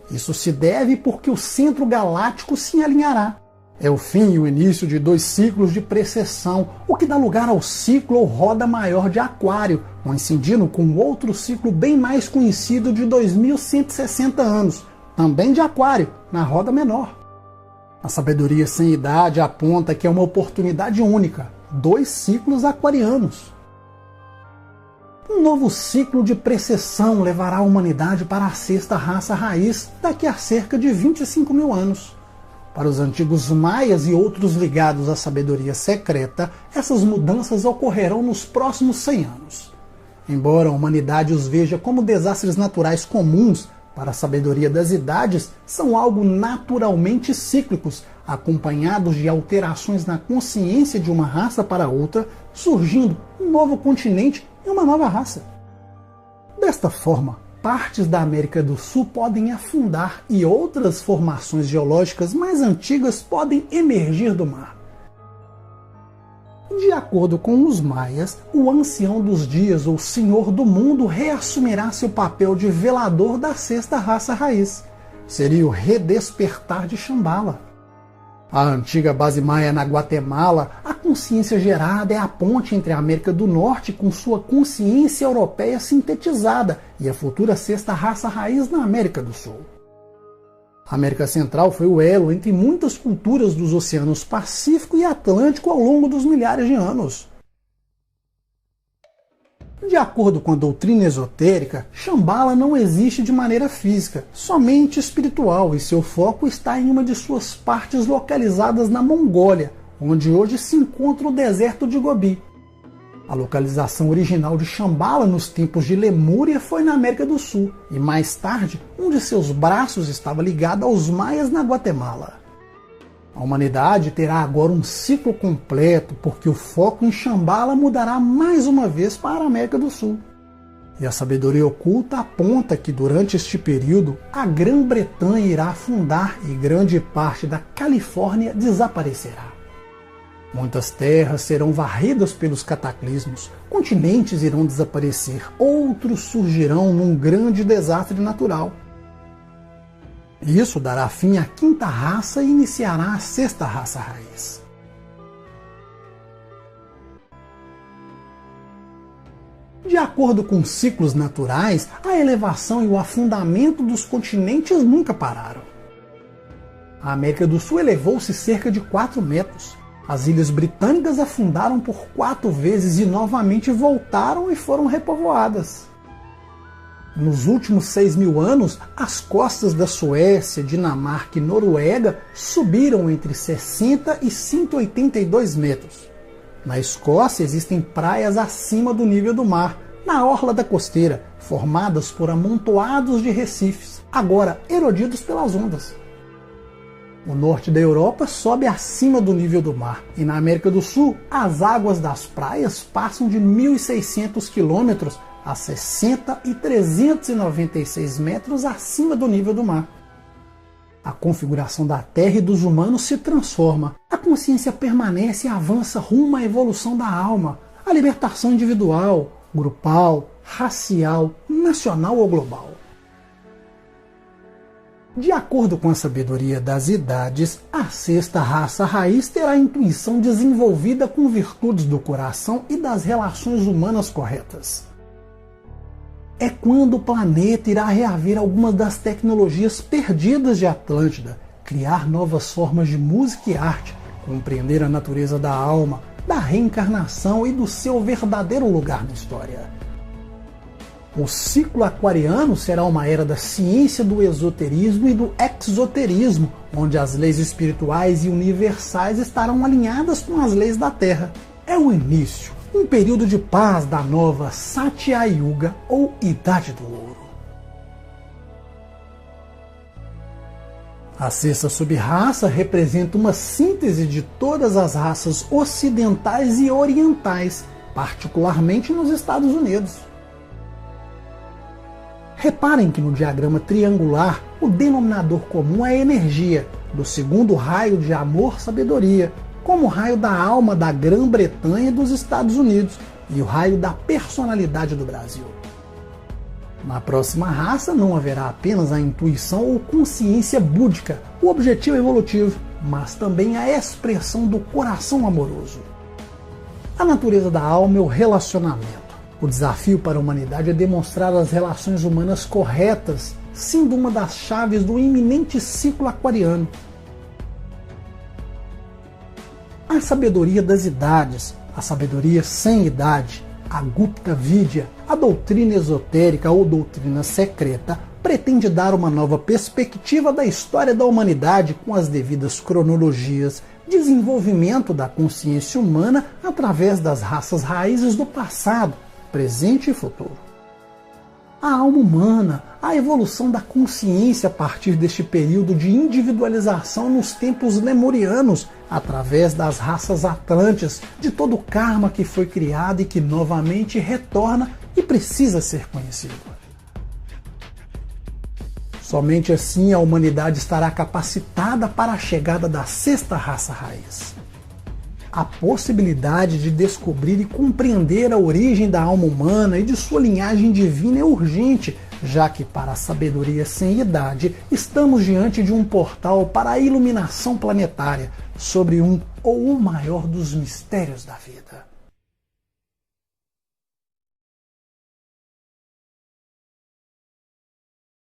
Isso se deve porque o centro galáctico se alinhará. É o fim e o início de 2 ciclos de precessão, o que dá lugar ao ciclo ou roda maior de Aquário, coincidindo com outro ciclo bem mais conhecido de 2160 anos, também de Aquário, na roda menor. A sabedoria sem idade aponta que é uma oportunidade única, 2 ciclos aquarianos. Um novo ciclo de precessão levará a humanidade para a sexta raça raiz daqui a cerca de 25 mil anos. Para os antigos maias e outros ligados à sabedoria secreta, essas mudanças ocorrerão nos próximos 100 anos. Embora a humanidade os veja como desastres naturais comuns, para a sabedoria das idades, são algo naturalmente cíclicos, acompanhados de alterações na consciência de uma raça para outra, surgindo um novo continente e uma nova raça. Desta forma, partes da América do Sul podem afundar e outras formações geológicas mais antigas podem emergir do mar. De acordo com os maias, o ancião dos dias ou senhor do mundo reassumirá seu papel de velador da sexta raça raiz. Seria o redespertar de Shambhala. A antiga base maia na Guatemala, a consciência gerada é a ponte entre a América do Norte com sua consciência europeia sintetizada e a futura sexta raça raiz na América do Sul. A América Central foi o elo entre muitas culturas dos oceanos Pacífico e Atlântico ao longo dos milhares de anos. De acordo com a doutrina esotérica, Shambhala não existe de maneira física, somente espiritual, e seu foco está em uma de suas partes localizadas na Mongólia, onde hoje se encontra o deserto de Gobi. A localização original de Shambhala nos tempos de Lemúria foi na América do Sul, e mais tarde, um de seus braços estava ligado aos maias na Guatemala. A humanidade terá agora um ciclo completo, porque o foco em Shambhala mudará mais uma vez para a América do Sul. E a sabedoria oculta aponta que durante este período, a Grã-Bretanha irá afundar e grande parte da Califórnia desaparecerá. Muitas terras serão varridas pelos cataclismos, continentes irão desaparecer, outros surgirão num grande desastre natural. Isso dará fim à quinta raça e iniciará a sexta raça raiz. De acordo com ciclos naturais, a elevação e o afundamento dos continentes nunca pararam. A América do Sul elevou-se cerca de 4 metros. As ilhas britânicas afundaram por 4 vezes e novamente voltaram e foram repovoadas. Nos últimos 6.000 anos, as costas da Suécia, Dinamarca e Noruega subiram entre 60 e 182 metros. Na Escócia existem praias acima do nível do mar, na orla da costeira, formadas por amontoados de recifes, agora erodidos pelas ondas. O norte da Europa sobe acima do nível do mar, e na América do Sul, as águas das praias passam de 1.600 quilômetros a 60 e 396 metros acima do nível do mar. A configuração da Terra e dos humanos se transforma, a consciência permanece e avança rumo à evolução da alma, à libertação individual, grupal, racial, nacional ou global. De acordo com a sabedoria das idades, a sexta raça raiz terá a intuição desenvolvida com virtudes do coração e das relações humanas corretas. É quando o planeta irá reaver algumas das tecnologias perdidas de Atlântida, criar novas formas de música e arte, compreender a natureza da alma, da reencarnação e do seu verdadeiro lugar na história. O ciclo aquariano será uma era da ciência do esoterismo e do exoterismo, onde as leis espirituais e universais estarão alinhadas com as leis da Terra. É o início, um período de paz da nova Satya Yuga ou Idade do Ouro. A sexta sub-raça representa uma síntese de todas as raças ocidentais e orientais, particularmente nos Estados Unidos. Reparem que no diagrama triangular, o denominador comum é a energia, do segundo raio de amor-sabedoria, como o raio da alma da Grã-Bretanha e dos Estados Unidos, e o raio da personalidade do Brasil. Na próxima raça não haverá apenas a intuição ou consciência búdica, o objetivo evolutivo, mas também a expressão do coração amoroso. A natureza da alma é o relacionamento. O desafio para a humanidade é demonstrar as relações humanas corretas, sendo uma das chaves do iminente ciclo aquariano. A sabedoria das idades, a sabedoria sem idade, a Gupta Vidya, a doutrina esotérica ou doutrina secreta, pretende dar uma nova perspectiva da história da humanidade com as devidas cronologias, desenvolvimento da consciência humana através das raças raízes do passado, presente e futuro. A alma humana, a evolução da consciência a partir deste período de individualização nos tempos lemurianos, através das raças atlantes, de todo o karma que foi criado e que novamente retorna e precisa ser conhecido. Somente assim a humanidade estará capacitada para a chegada da sexta raça raiz. A possibilidade de descobrir e compreender a origem da alma humana e de sua linhagem divina é urgente, já que para a sabedoria sem idade estamos diante de um portal para a iluminação planetária, sobre um ou o maior dos mistérios da vida?